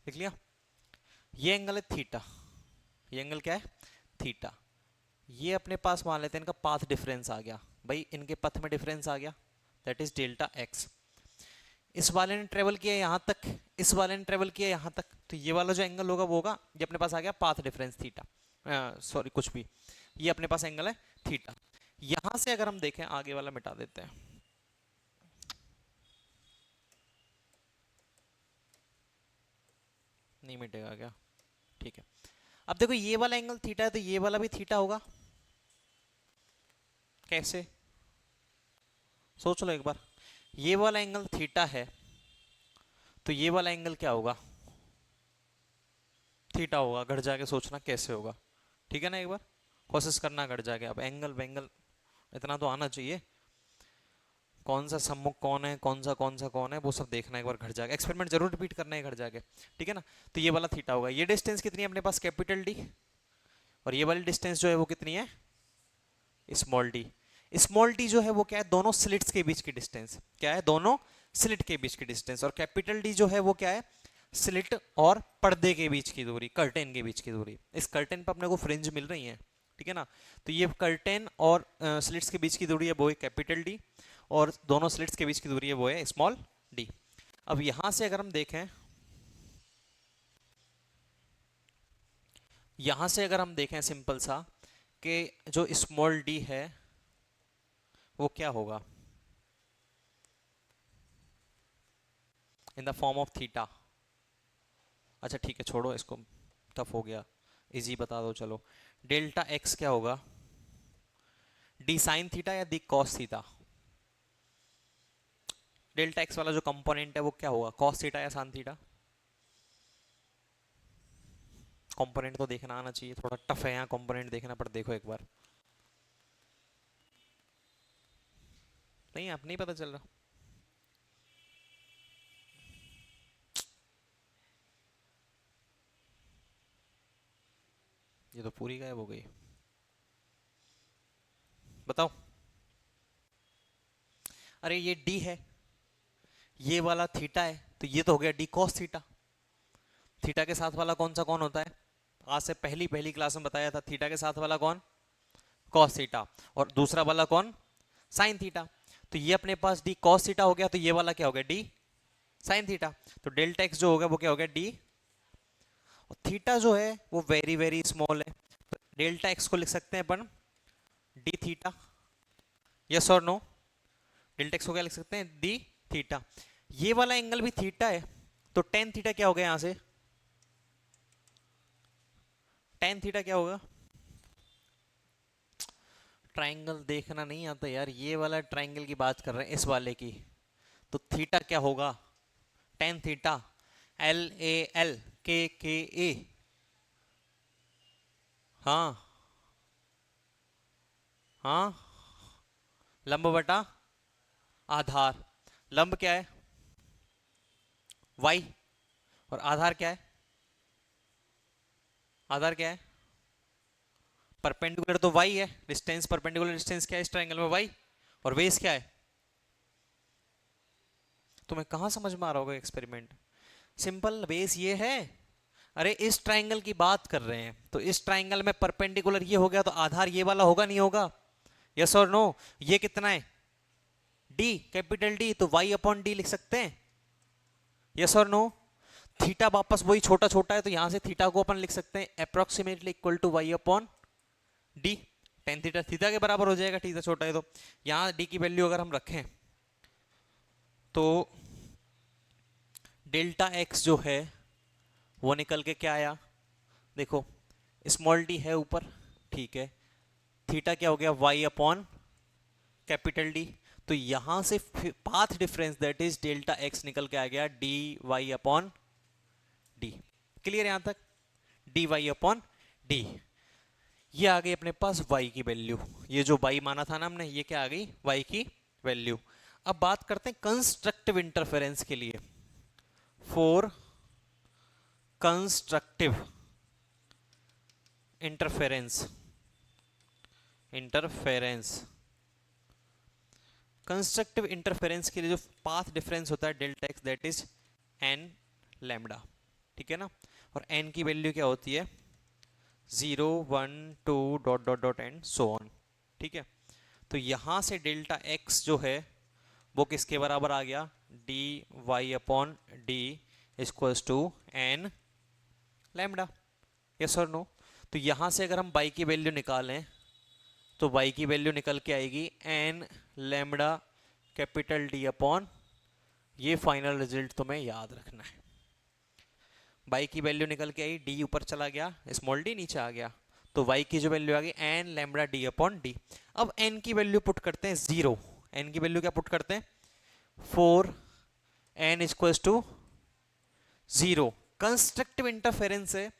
लिख लिया? ये एंगल है थीटा, ये एंगल क्या है? थीटा। ये अपने पास मान लेते हैं इनका पाथ डिफरेंस आ गया, भाई इनके पथ में डिफरेंस आ गया, दैट इज डेल्टा एक्स। इस वाले ने ट्रेवल किया यहां तक, इस वाले ने ट्रेवल किया यहां तक, तो ये वाला जो एंगल होगा वो होगा, ये अपने पास आ गया पाथ डिफरेंस थीटा, सॉरी कुछ भी, ये अपने पास एंगल है थीटा। यहां से अगर हम देखें, आगे वाला मिटा देते हैं, नहीं मिटेगा क्या? ठीक है। अब देखो ये वाला एंगल थीटा है तो ये वाला भी थीटा होगा, कैसे? सोच लो एक बार, ये वाला एंगल थीटा है तो ये वाला एंगल क्या होगा? थीटा होगा। घर जाके सोचना कैसे होगा, ठीक है ना? एक बार कोशिश करना घर जाके। अब एंगल वेंगल इतना तो आना चाहिए, कौन सा सम्मुख कौन है, कौन सा कौन है, वो सब देखना एक बार घर जाके, एक्सपेरिमेंट जरूर रिपीट करना है घर जाके, ठीक है ना? तो ये वाला थीटा होगा। ये डिस्टेंस कितनी है अपने पास? Capital D. और ये वाली डिस्टेंस जो है वो कितनी है? Small D. स्मॉल डी जो है वो क्या है? दोनों स्लिट्स के बीच की डिस्टेंस। क्या है? दोनों स्लिट के बीच की डिस्टेंस। और कैपिटल डी जो है वो क्या है? स्लिट और पर्दे के बीच की दूरी, कर्टेन के बीच की दूरी। इस कर्टेन पर अपने को फ्रिंज मिल रही है, ठीक है ना? तो ये कर्टेन और स्लिट्स के बीच की दूरी है वो है कैपिटल डी, और दोनों स्लिट्स के बीच की दूरी है वो है स्मॉल डी। अब यहां से अगर हम देखें, यहां से अगर हम देखें सिंपल सा, कि जो स्मॉल डी है वो क्या होगा? In the form of theta. अच्छा ठीक है, छोड़ो इसको, टफ हो गया, इजी बता दो चलो। डेल्टा एक्स क्या होगा? डी साइन थीटा या D cos theta? Delta x वाला जो कंपोनेंट है वो क्या होगा? कॉस थीटा या साइन थीटा? कंपोनेंट तो देखना आना चाहिए, थोड़ा टफ है यहाँ कंपोनेंट देखना, पर देखो एक बार। नहीं, आप नहीं पता चल रहा? ये तो पूरी गायब हो गई, बताओ। अरे ये डी है, ये वाला थीटा है, तो ये तो हो गया डी कॉस थीटा। थीटा के साथ वाला कौन सा कौन होता है? आज से पहली पहली क्लास में बताया था, थीटा के साथ वाला कौन? Cos theta. और दूसरा वाला कौन? Sine theta. तो ये अपने पास डी कॉस थीटा हो गया, तो ये वाला क्या हो गया? D sine theta. तो डेल्टा एक्स जो हो गया वो क्या हो गया? डी। और थीटा जो है वो वेरी वेरी स्मॉल है, तो डेल्टा एक्स को लिख सकते हैं अपन डी थीटा। यस और नो? डेल्टा एक्स को क्या लिख सकते हैं? D theta. ये वाला एंगल भी थीटा है, तो टेन थीटा क्या हो गया? यहां से टेन थीटा क्या होगा? ट्राइंगल देखना नहीं आता यार, ये वाला ट्राइंगल की बात कर रहे हैं, इस वाले की। तो थीटा क्या होगा? Tan theta, L A L के ए। हाँ हाँ, लंब बटा आधार। लंब क्या है? वाई। और आधार क्या है? आधार क्या है? परपेंडिकुलर तो वाई है, डिस्टेंस परपेंडिकुलर डिस्टेंस क्या है इस ट्रायंगल में? वाई। और बेस क्या है? तुम्हें कहां समझ में आ रहा होगा एक्सपेरिमेंट? सिंपल, बेस ये है। अरे इस ट्राइंगल की बात कर रहे हैं, तो इस ट्राइंगल में परपेंडिकुलर ये हो गया तो आधार ये वाला होगा नहीं होगा? यस और नो? ये कितना है? डी, कैपिटल डी, तो वाई अपॉन डी लिख सकते हैं। यस और नो? थीटा वापस वही छोटा छोटा है, तो यहां से थीटा को अपन लिख सकते हैं approximately equal to y upon d. Tan theta theta के बराबर हो जाएगा, थीटा छोटा है तो। यहां डी की वैल्यू अगर हम रखें तो डेल्टा एक्स जो है वो निकल के क्या आया? देखो, स्मॉल डी है ऊपर, ठीक है। थीटा क्या हो गया? Y upon capital D. तो यहां से path difference that is delta x निकल के आ गया d y upon D. Clear यहां तक? D y upon D. ये आ गई अपने पास y की वैल्यू। ये जो y माना था ना हमने, ये क्या आ गई? y की वैल्यू। अब बात करते हैं कंस्ट्रक्टिव इंटरफेरेंस के लिए। For constructive interference, constructive interference के लिए जो पाथ डिफरेंस होता है delta x that is n lambda, ठीक है ना। और n की वैल्यू क्या होती है? 0 1 2 dot dot dot and so on, ठीक है। तो यहां से डेल्टा एक्स जो है वो किसके बराबर आ गया? D y upon D equals to n lambda. Yes और नो? तो यहां से अगर हम y की वैल्यू निकालें तो y की वैल्यू निकल के आएगी n lambda capital D upon, ये फाइनल रिजल्ट तुम्हें याद रखना है। y की वैल्यू निकल के आई, d ऊपर चला गया, स्मॉल d नीचे आ गया, तो y की जो वैल्यू आ गई n lambda D upon d. अब n की वैल्यू पुट करते हैं 0। n की वैल्यू क्या पुट करते हैं? 4 n equals to 0। Constructive interference है,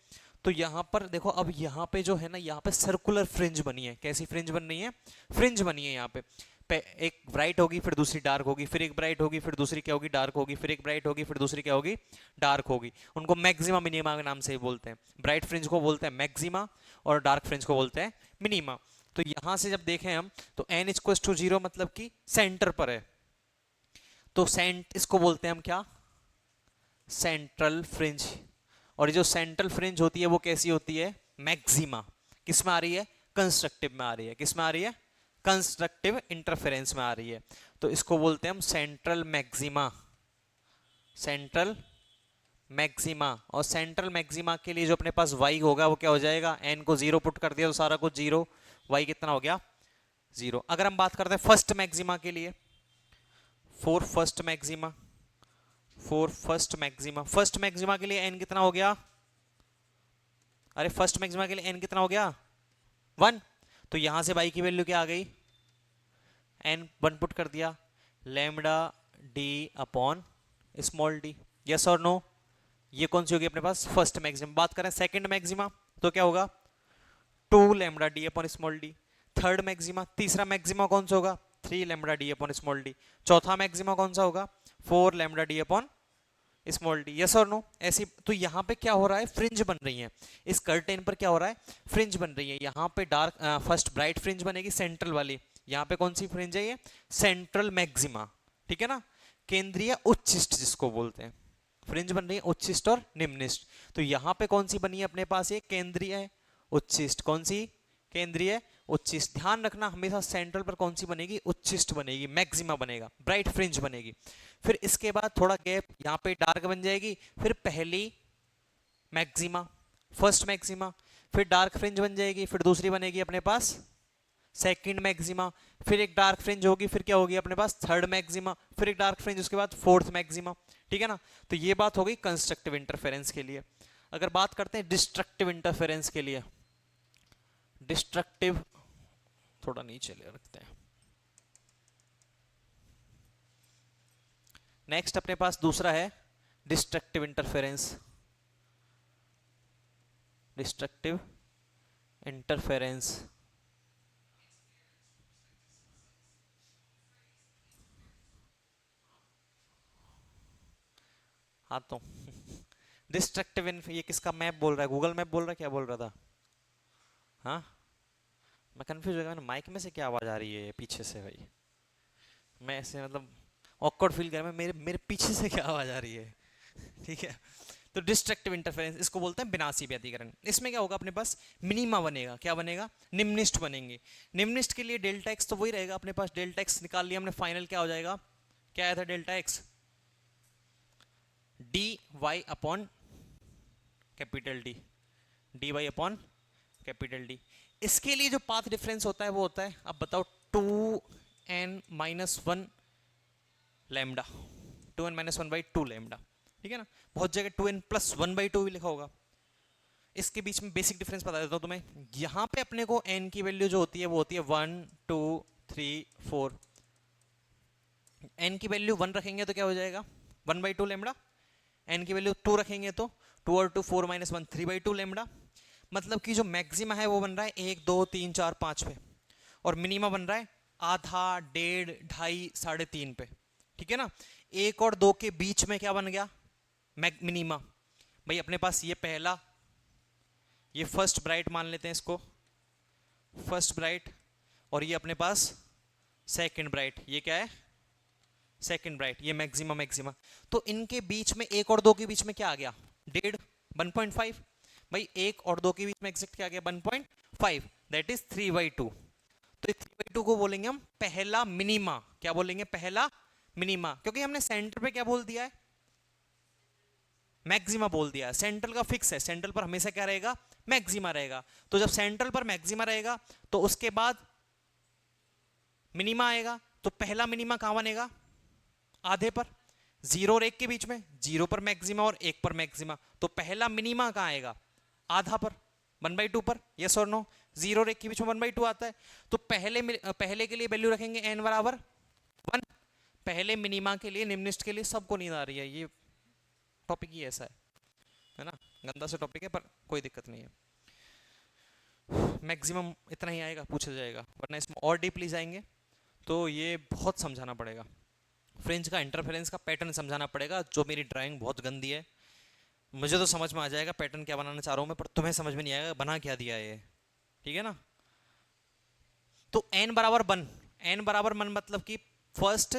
तो यहां पर देखो, अब यहां पे जो है ना, यहां पे सर्कुलर फ्रिंज बनी है। कैसी फ्रिंज बन रही है? फ्रिंज बनी है यहां पे। एक ब्राइट होगी फिर दूसरी डार्क होगी, फिर एक ब्राइट होगी फिर दूसरी क्या होगी? डार्क होगी, फिर एक ब्राइट होगी फिर दूसरी क्या होगी? डार्क होगी। उनको मैक्सिमा मिनिमा के नाम से ही बोलते हैं। ब्राइट फ्रिंज को बोलते हैं मैक्सिमा और डार्क फ्रिंज को बोलते हैं मिनिमा। तो यहां से जब देखें हम तो n इक्वल्स टू 0 मतलब कि सेंटर पर है, तो इसको बोलते हैं हम क्या? Central fringe. और ये जो सेंट्रल फ्रिंज होती है वो कैसी होती है? मैक्सिमा। किस में आ रही है? कंस्ट्रक्टिव में आ रही है। किस में आ रही है? कंस्ट्रक्टिव इंटरफेरेंस में आ रही है। तो इसको बोलते हैं हम सेंट्रल मैक्सिमा। Central maxima. और सेंट्रल मैक्सिमा के लिए जो अपने पास y होगा वो क्या हो जाएगा? n को 0 पुट कर दिया तो सारा कुछ 0, y कितना हो गया? 0। अगर हम बात करते हैं फर्स्ट मैक्सिमा के लिए, for first maxima, first maxima के लिए n कितना हो गया? अरे फर्स्ट मैक्सिमा के लिए n कितना हो गया? 1। तो यहां से y की वैल्यू क्या आ गई? n 1 पुट कर दिया, lambda d upon small d। Yes और नो? ये कौन सी होगी अपने पास? First maxima. बात करें सेकंड मैक्सिमा तो क्या होगा? 2 lambda d upon small d। Third maxima, तीसरा मैक्सिमा कौन सा होगा? 3 lambda d upon small d। चौथा मैक्सिमा कौन सा होगा? 4 lambda d upon small D. Yes और नो? ऐसी। तो यहाँ पे क्या हो रहा है? फ्रिंज बन रही है। इस कर्टेन पर क्या हो रहा है? फ्रिंज बन रही है। यहाँ पे डार्क फर्स्ट ब्राइट फ्रिंज बनेगी सेंट्रल वाली। यहाँ पे कौन सी फ्रिंज है? ये सेंट्रल मैक्सिमा, ठीक है ना। केंद्रीय उच्चिष्ट जिसको बोलते हैं, फ्रिंज बन रही है उच्चिष्ट और निम्निष्ट। तो यहाँ पे कौन सी बनी है अपने पास? ये केंद्रीय उच्चिष्ट। कौन सी? केंद्रीय उच्चिष्ट। ध्यान रखना हमेशा सेंट्रल पर कौन सी बनेगी? उच्चिष्ट बनेगी, मैक्सिमा बनेगा, ब्राइट फ्रिंज बनेगी। फिर इसके बाद थोड़ा गैप, यहाँ पे डार्क बन जाएगी, फिर पहली मैक्सिमा, फर्स्ट मैक्सिमा, फिर डार्क फ्रिंज बन जाएगी, फिर दूसरी बनेगी अपने पास सेकंड मैक्सिमा, फिर एक डार्क फ्रिंज होगी, फिर क्या होगी अपने पास? थर्ड मैक्सिमा, फिर एक डार्क फ्रिंज, उसके बाद फोर्थ मैक्सिमा, ठीक है ना। तो ये बात हो गई कंस्ट्रक्टिव इंटरफेरेंस के लिए। अगर बात करते हैं डिस्ट्रक्टिव इंटरफेरेंस के लिए, डिस्ट्रक्टिव थोड़ा नीचे ले रखते हैं। नेक्स्ट अपने पास दूसरा है डिस्ट्रक्टिव इंटरफेरेंस। डिस्ट्रक्टिव इंटरफेरेंस, हाँ तो डिस्ट्रक्टिव, ये किसका मैप बोल रहा है? गूगल मैप बोल रहा है? क्या बोल रहा था? हाँ, मैं कंफ्यूज हो गया, माइक में से क्या आवाज आ रही है पीछे से भाई? मैं ऐसे मतलब ऑकवर्ड फील कर रहा हूं, मेरे मेरे पीछे से क्या आवाज आ रही है। ठीक है। तो डिस्ट्रक्टिव इंटरफेरेंस इसको बोलते हैं विनाशी व्यतिकरण। इसमें क्या होगा, अपने पास मिनीमा बनेगा, क्या बनेगा, निम्निष्ट बनेंगे। निम्निष्ट के लिए डेल्टा एक्स तो वही रहेगा अपने पास, डेल्टा एक्स निकाल लिया हमने, फाइनल क्या हो जाएगा, क्या आया था delta x, d y upon capital D, d y upon capital D. इसके लिए जो पाथ डिफरेंस होता है वो होता है, अब बताओ, 2n-1 लैम्डा, 2n-1/2 लैम्डा। ठीक है ना, बहुत जगह 2n+1/2 भी लिखा होगा। इसके बीच में बेसिक डिफरेंस बता देता हूं तुम्हें। यहां पे अपने को n की वैल्यू जो होती है वो होती है 1 2 3 4। n की वैल्यू 1 रखेंगे तो क्या हो जाएगा, 1/2 लैम्डा। n की वैल्यू 2 रखेंगे तो 2 और 2 4 -1 3/2 लैम्डा। मतलब कि जो मैक्सिमा है वो बन रहा है 1 2 3 4 5 पे, और मिनिमा बन रहा है आधा, डेढ़, ढाई, 3.5 पे। ठीक है ना, एक और दो के बीच में क्या बन गया, मिनिमा। भाई अपने पास ये पहला, ये फर्स्ट ब्राइट मान लेते हैं इसको, फर्स्ट ब्राइट, और ये अपने पास सेकंड ब्राइट, ये क्या है, सेकंड ब्राइट, ये मैक्सिमा मैक्सिमा। तो इनके बीच में, एक और दो के बीच में क्या आ गया, डेढ़, 1.5। भाई एक और दो के बीच में एग्जैक्ट क्या आ गया, 1.5, दैट इज 3/2। तो 3/2 को बोलेंगे हम पहला मिनिमा। क्या बोलेंगे, पहला मिनिमा, क्योंकि हमने सेंटर पे क्या बोल दिया है, मैक्सिमा बोल दिया है। सेंट्रल का फिक्स है, सेंट्रल पर हमेशा क्या रहेगा, मैक्सिमा रहेगा। तो जब सेंट्रल पर मैक्सिमा रहेगा तो उसके बाद मिनिमा आएगा। तो पहला मिनिमा कहां बनेगा, आधे पर, 0 और 1 के बीच में, 0 पर मैक्सिमा और 1 पर मैक्सिमा। तो पहला मिनिमा कहां आएगा, आधा पर, 1/2 पर, यस और नो। 0 और 1 के बीच में 1/2 आता है। तो पहले के लिए वैल्यू रखेंगे n बराबर 1। पहले मिनिमा के लिए, निम्निष्ट के लिए, सबको नींद आ रही है, ये टॉपिक ही ऐसा है ना, गंदा सा टॉपिक है पर कोई दिक्कत नहीं है। मैक्सिमम इतना ही आएगा, पूछा जाएगा, वरना इसमें और डीपली जाएंगे तो ये बहुत समझाना पड़ेगा। फ्रिंज का इंटरफेरेंस का पैटर्न समझाना पड़ेगा, जो मेरी ड्राइंग बहुत गंदी है। मुझे तो समझ में आ जाएगा पैटर्न क्या बनाना चाह रहा हूँ मैं, पर तुम्हें समझ में नहीं आएगा बना क्या दिया है ये। ठीक है ना। तो n बराबर 1, n बराबर 1 मतलब कि फर्स्ट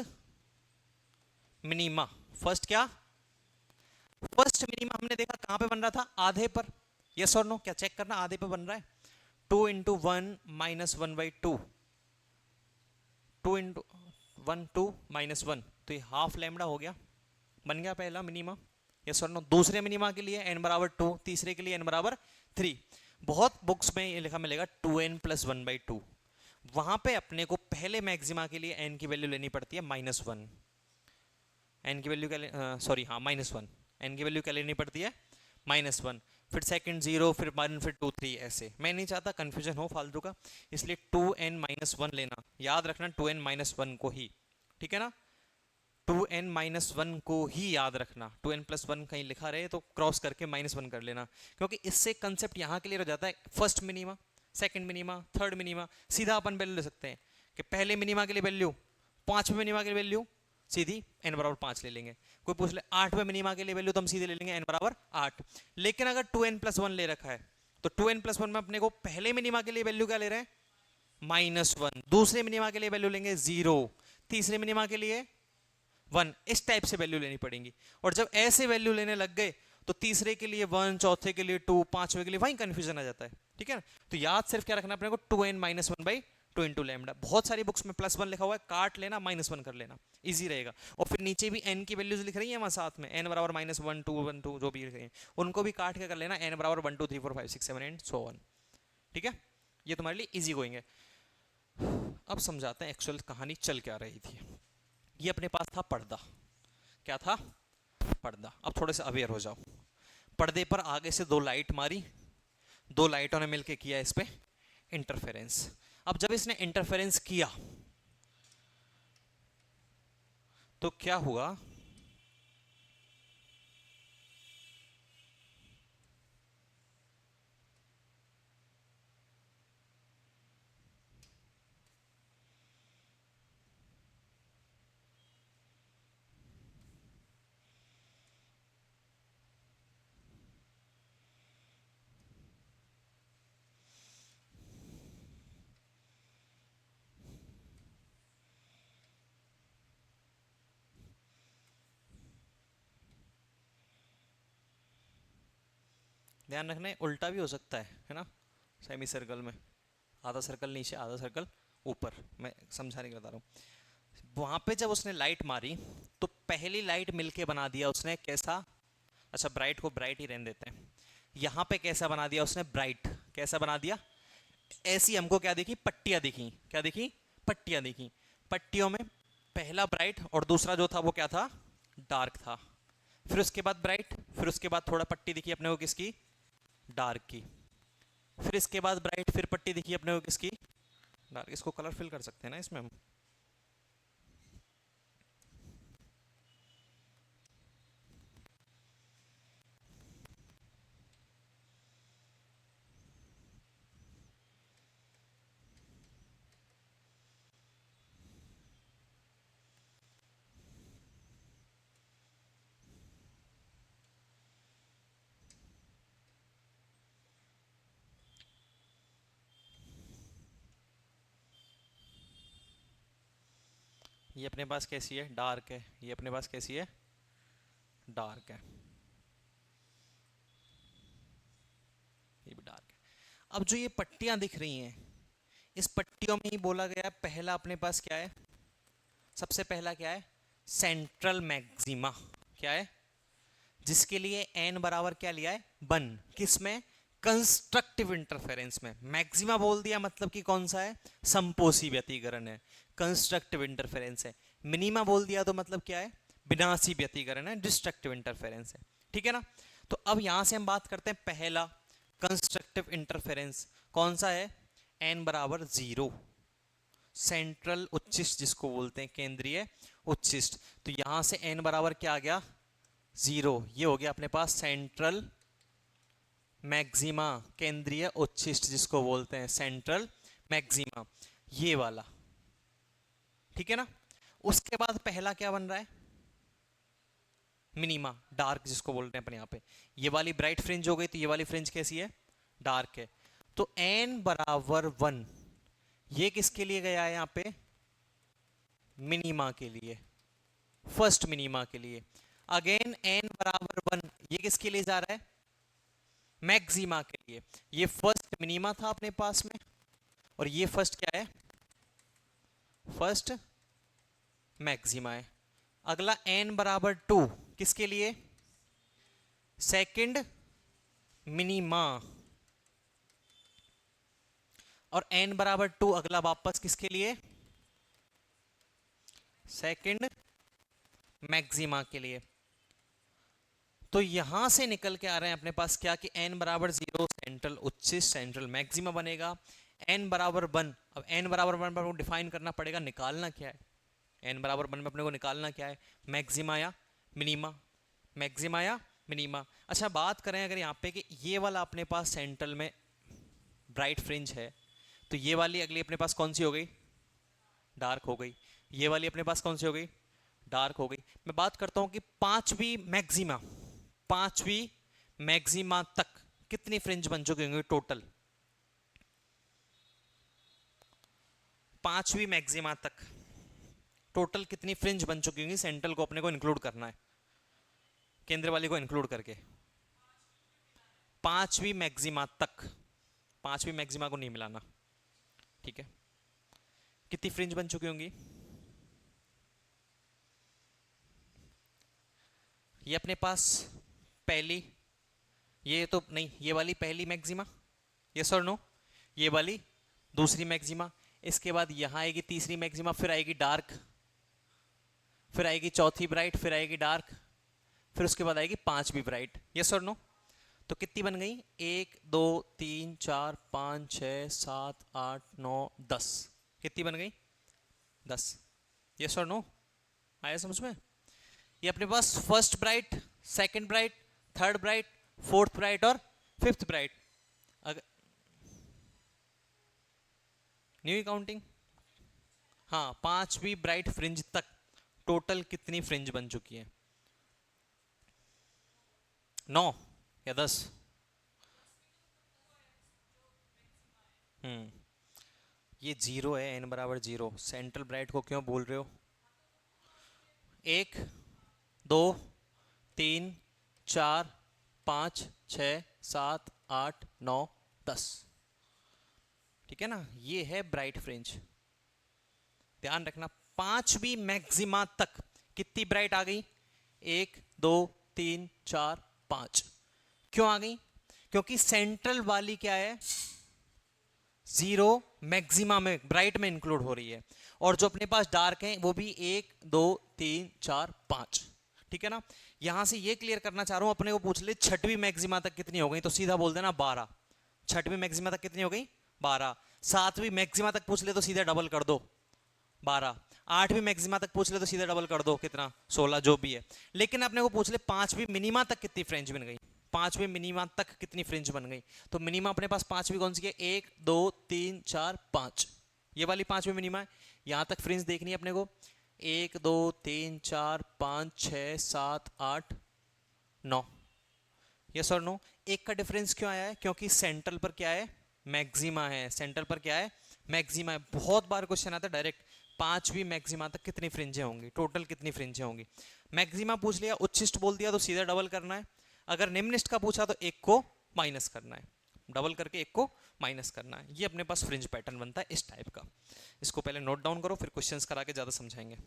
मिनिमा, फर्स्ट क्या, फर्स्ट मिनिमा हमने देखा कहां पे बन रहा था, आधे पर, यस और नो, क्या चेक करना, आधे पे बन रहा है। 2 इंटू 1 -1/2, 2 इंटू 1 2 -1, तो ये हाफ लैम्डा हो गया, बन गया पहला मिनिमा, यस और नो। दूसरे मिनिमा के लिए n बराबर 2, तीसरे के लिए n बराबर 3। बहुत बुक्स में ये लिखा मिलेगा 2n+1/2। वहां पे अपने को पहले मैक्सिमा के लिए n की वैल्यू लेनी पड़ती है -1, n की वैल्यू क्या, सॉरी हाँ -1, n की वैल्यू क्या लेनी पड़ती है, -1। फिर सेकंड 0, फिर 1, फिर 2 3, ऐसे। मैं नहीं चाहता कंफ्यूजन हो फालतू का, इसलिए 2n-1 लेना, याद रखना 2n-1 को ही। ठीक है ना, 2n-1 को ही याद रखना, 2n+1 कहीं लिखा रहे तो क्रॉस करके -1 कर लेना, क्योंकि इससे कंसेप्ट यहाँ क्लियर हो जाता है। First minima, second minima, third minima, सीधा अपन वैल्यू ले सकते हैं कि पहले मिनिमा के लिए वैल्यू, पांचवें मिनिमा के लिए वैल्यू सीधी n बराबर 5 ले लेंगे। कोई पूछ ले आठवें मिनिमा के लिए वैल्यू, तो हम सीधे ले लेंगे n बराबर 8। लेकिन अगर 2n+1 ले रखा है तो 2n+1 में अपने को पहले मिनिमा के लिए वैल्यू क्या ले रहे हैं, -1, दूसरे मिनिमा के लिए वैल्यू लेंगे 0, तीसरे मिनिमा के लिए 1, इस टाइप से वैल्यू लेनी पड़ेगी। और जब ऐसे वैल्यू लेने लग गए तो तीसरे के लिए 1, चौथे के लिए 2, पांचवें के लिए, वहीं कंफ्यूजन आ जाता है। ठीक है ना, तो याद सिर्फ क्या रखना अपने को, 2n-1/2 इंटू लैम्डा। बहुत सारी बुक्स में +1 लिखा हुआ है, काट लेना, -1 कर लेना, इजी रहेगा। और फिर नीचे भी n की वैल्यूज लिख रही है वहां साथ में, n बराबर -1 2 1 2 जो भी लिख रही है उनको भी काट के कर लेना, n बराबर 1 2 3 4 5 6 7 8 सो ऑन। ठीक है, ये तुम्हारे लिए इजी गोइंग है। अब समझाते हैं एक्चुअल कहानी चल क्या रही थी। ये अपने पास था पर्दा, क्या था, पर्दा। अब थोड़े से अवेयर हो जाओ। पर्दे पर आगे से दो लाइट मारी, दो लाइटों ने मिलकर किया इस पे इंटरफेरेंस। अब जब इसने इंटरफेरेंस किया तो क्या हुआ, ध्यान रखना है, उल्टा भी हो सकता है ना, सेमी सर्कल में आधा सर्कल नीचे आधा सर्कल ऊपर, मैं समझाने के बता रहा हूँ। वहां पे जब उसने लाइट मारी तो पहली लाइट मिलके बना दिया उसने कैसा, अच्छा ब्राइट को ब्राइट ही रहने देते हैं, यहाँ पे कैसा बना दिया उसने ब्राइट, कैसा बना दिया, ऐसी हमको क्या दिखी, पट्टियां दिखी, क्या दिखी, पट्टियां दिखी, पट्टियों में पहला ब्राइट और दूसरा जो था वो क्या था, डार्क था, फिर उसके बाद ब्राइट, फिर उसके बाद थोड़ा पट्टी दिखी अपने को किसकी, डार्क की, फिर इसके बाद ब्राइट, फिर पट्टी दिखी अपने को किसकी, डार्क। इसको कलर फिल कर सकते हैं ना इसमें हम, ये अपने पास कैसी है, डार्क है, ये अपने पास कैसी है, डार्क है, ये भी डार्क है। अब जो ये पट्टियां दिख रही हैं, इस पट्टियों में ही बोला गया है पहला अपने पास क्या है, सबसे पहला क्या है, सेंट्रल मैक्सिमा, क्या है, जिसके लिए एन बराबर क्या लिया है, 1, किसमें, कंस्ट्रक्टिव इंटरफेरेंस में, मैक्सिमा बोल दिया मतलब कि कौन सा है, संपोषी व्यतिकरण है, कंस्ट्रक्टिव इंटरफेरेंस है, मिनिमा बोल दिया तो मतलब क्या है, विनाशी व्यतिकरण है, डिस्ट्रक्टिव इंटरफेरेंस है, ठीक है ना। तो अब यहां से हम बात करते हैं पहला कंस्ट्रक्टिव इंटरफेरेंस कौन सा है, एन बराबर 0, सेंट्रल उच्चिष्ट जिसको बोलते हैं, केंद्रीय उच्चिष्ट, तो यहां से एन बराबर क्या आ गया, 0, ये हो गया अपने पास सेंट्रल मैक्सिमा, केंद्रीय उच्चिष्ट जिसको बोलते हैं सेंट्रल मैक्सिमा, ये वाला, ठीक है ना। उसके बाद पहला क्या बन रहा है, मिनिमा, डार्क जिसको बोलते हैं अपन यहाँ पे, ये वाली ब्राइट फ्रिंज हो गई, तो ये वाली फ्रिंज कैसी है, डार्क है, तो एन बराबर 1, ये किसके लिए गया है यहाँ पे, मिनिमा के लिए, फर्स्ट मिनिमा के लिए, अगेन एन बराबर 1, ये किसके लिए जा रहा है, मैक्सिमा के लिए, ये फर्स्ट मिनिमा था अपने पास में, और ये फर्स्ट क्या है, फर्स्ट मैक्सिमा है। अगला एन बराबर 2 किसके लिए, सेकंड मिनिमा, और एन बराबर 2 अगला वापस किसके लिए, सेकंड मैक्सिमा के लिए। तो यहां से निकल के आ रहे हैं अपने पास क्या, कि n बराबर 0 सेंट्रल उच्चिष्ट सेंट्रल मैक्सिमा बनेगा, n बराबर 1, अब n बराबर 1 पर डिफाइन करना पड़ेगा, निकालना क्या है, n बराबर 1 में अपने को निकालना क्या है, मैक्सिमा या मिनिमा, मैक्सिमा या मिनिमा। अच्छा बात करें अगर यहाँ पे कि ये वाला अपने पास सेंट्रल में ब्राइट फ्रिंज है, तो ये वाली अगली अपने पास कौन सी हो गई, डार्क हो गई, ये वाली अपने पास कौन सी हो गई, डार्क हो गई। मैं बात करता हूं कि पांचवी मैक्सिमा तक कितनी फ्रिंज बन चुकी होंगी टोटल, पांचवी मैक्सिमा तक टोटल कितनी फ्रिंज बन चुकी होंगी, सेंट्रल को अपने को इंक्लूड करना है, केंद्र वाली को इंक्लूड करके, पांचवी मैक्सिमा तक, पांचवी मैक्सिमा को नहीं मिलाना, ठीक है, कितनी फ्रिंज बन चुकी होंगी, ये अपने पास पहली, ये तो नहीं, ये वाली पहली मैक्सिमा, यस और नो, ये वाली दूसरी मैक्सिमा, इसके बाद यहां आएगी तीसरी मैक्सिमा, फिर आएगी डार्क, फिर आएगी चौथी ब्राइट, फिर आएगी डार्क, फिर उसके बाद आएगी पांचवी ब्राइट, यस और नो। तो कितनी बन गई, 1 2 3 4 5 6 7 8 9 10, कितनी बन गई, 10, यस और नो, आया समझ में। ये अपने पास first bright, second bright, third bright, fourth bright और फिफ्थ ब्राइट, अगर न्यू काउंटिंग, हाँ पांचवी ब्राइट फ्रिंज तक टोटल कितनी फ्रिंज बन चुकी है, 9 या 10, ये 0 है, n बराबर 0, सेंट्रल ब्राइट को क्यों बोल रहे हो, 1 2 3 4 5 6 7 8 9 10। ठीक है ना, ये है ब्राइट फ्रिंज। ध्यान रखना, पांचवी मैक्सिमा तक कितनी ब्राइट आ गई? 1 2 3 4 5। क्यों आ गई? क्योंकि सेंट्रल वाली क्या है, जीरो मैक्सिमा में, ब्राइट में इंक्लूड हो रही है, और जो अपने पास डार्क है वो भी 1 2 3 4 5। ठीक है ना, यहां से ये क्लियर करना चाह रहा हूं, अपने को पूछ ले छठवीं मैक्सिमा तक कितनी हो गई, तो सीधा बोल देना 12। छठवीं मैक्सिमा तक कितनी हो गई? 12। सातवीं मैक्सिमा तक पूछ ले तो सीधा डबल कर दो, 12। आठवीं मैक्सिमा तक पूछ ले तो सीधा डबल कर दो, कितना? 16, जो भी है। लेकिन अपने को पूछ ले पांचवी मिनिमा तक कितनी फ्रेंच बन गई, पांचवी मिनिमा तक कितनी फ्रिंज बन गई, तो मिनिमा अपने पास पांचवी कौन सी है? 1 2 3 4 5, ये वाली पांचवी मिनिमा है। यहां तक फ्रिंज देखनी है अपने को, 1 2 3 4 5 6 7 8 9। यस और नो? एक का डिफरेंस क्यों आया है? क्योंकि सेंट्रल पर क्या है? मैक्सिमा है। सेंट्रल पर क्या है? मैक्सिमा है। बहुत बार क्वेश्चन आता है डायरेक्ट, पांचवी मैक्सिमा तक कितनी फ्रिंजें होंगी, टोटल कितनी फ्रिंजें होंगी। मैक्सिमा पूछ लिया, उच्चिष्ट बोल दिया तो सीधा डबल करना है। अगर निम्निष्ठ का पूछा तो एक को माइनस करना है, डबल करके एक को माइनस करना है। ये अपने पास फ्रिंज पैटर्न बनता है इस टाइप का। इसको पहले नोट डाउन करो, फिर क्वेश्चंस करा के ज्यादा समझाएंगे।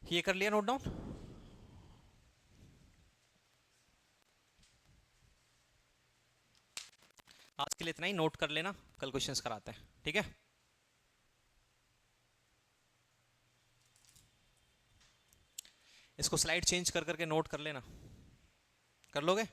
ये कर लिया नोट डाउन? आज के लिए इतना ही, नोट कर लेना, कल क्वेश्चंस कराते हैं। ठीक है, इसको स्लाइड चेंज कर करके नोट कर लेना। कर लोगे?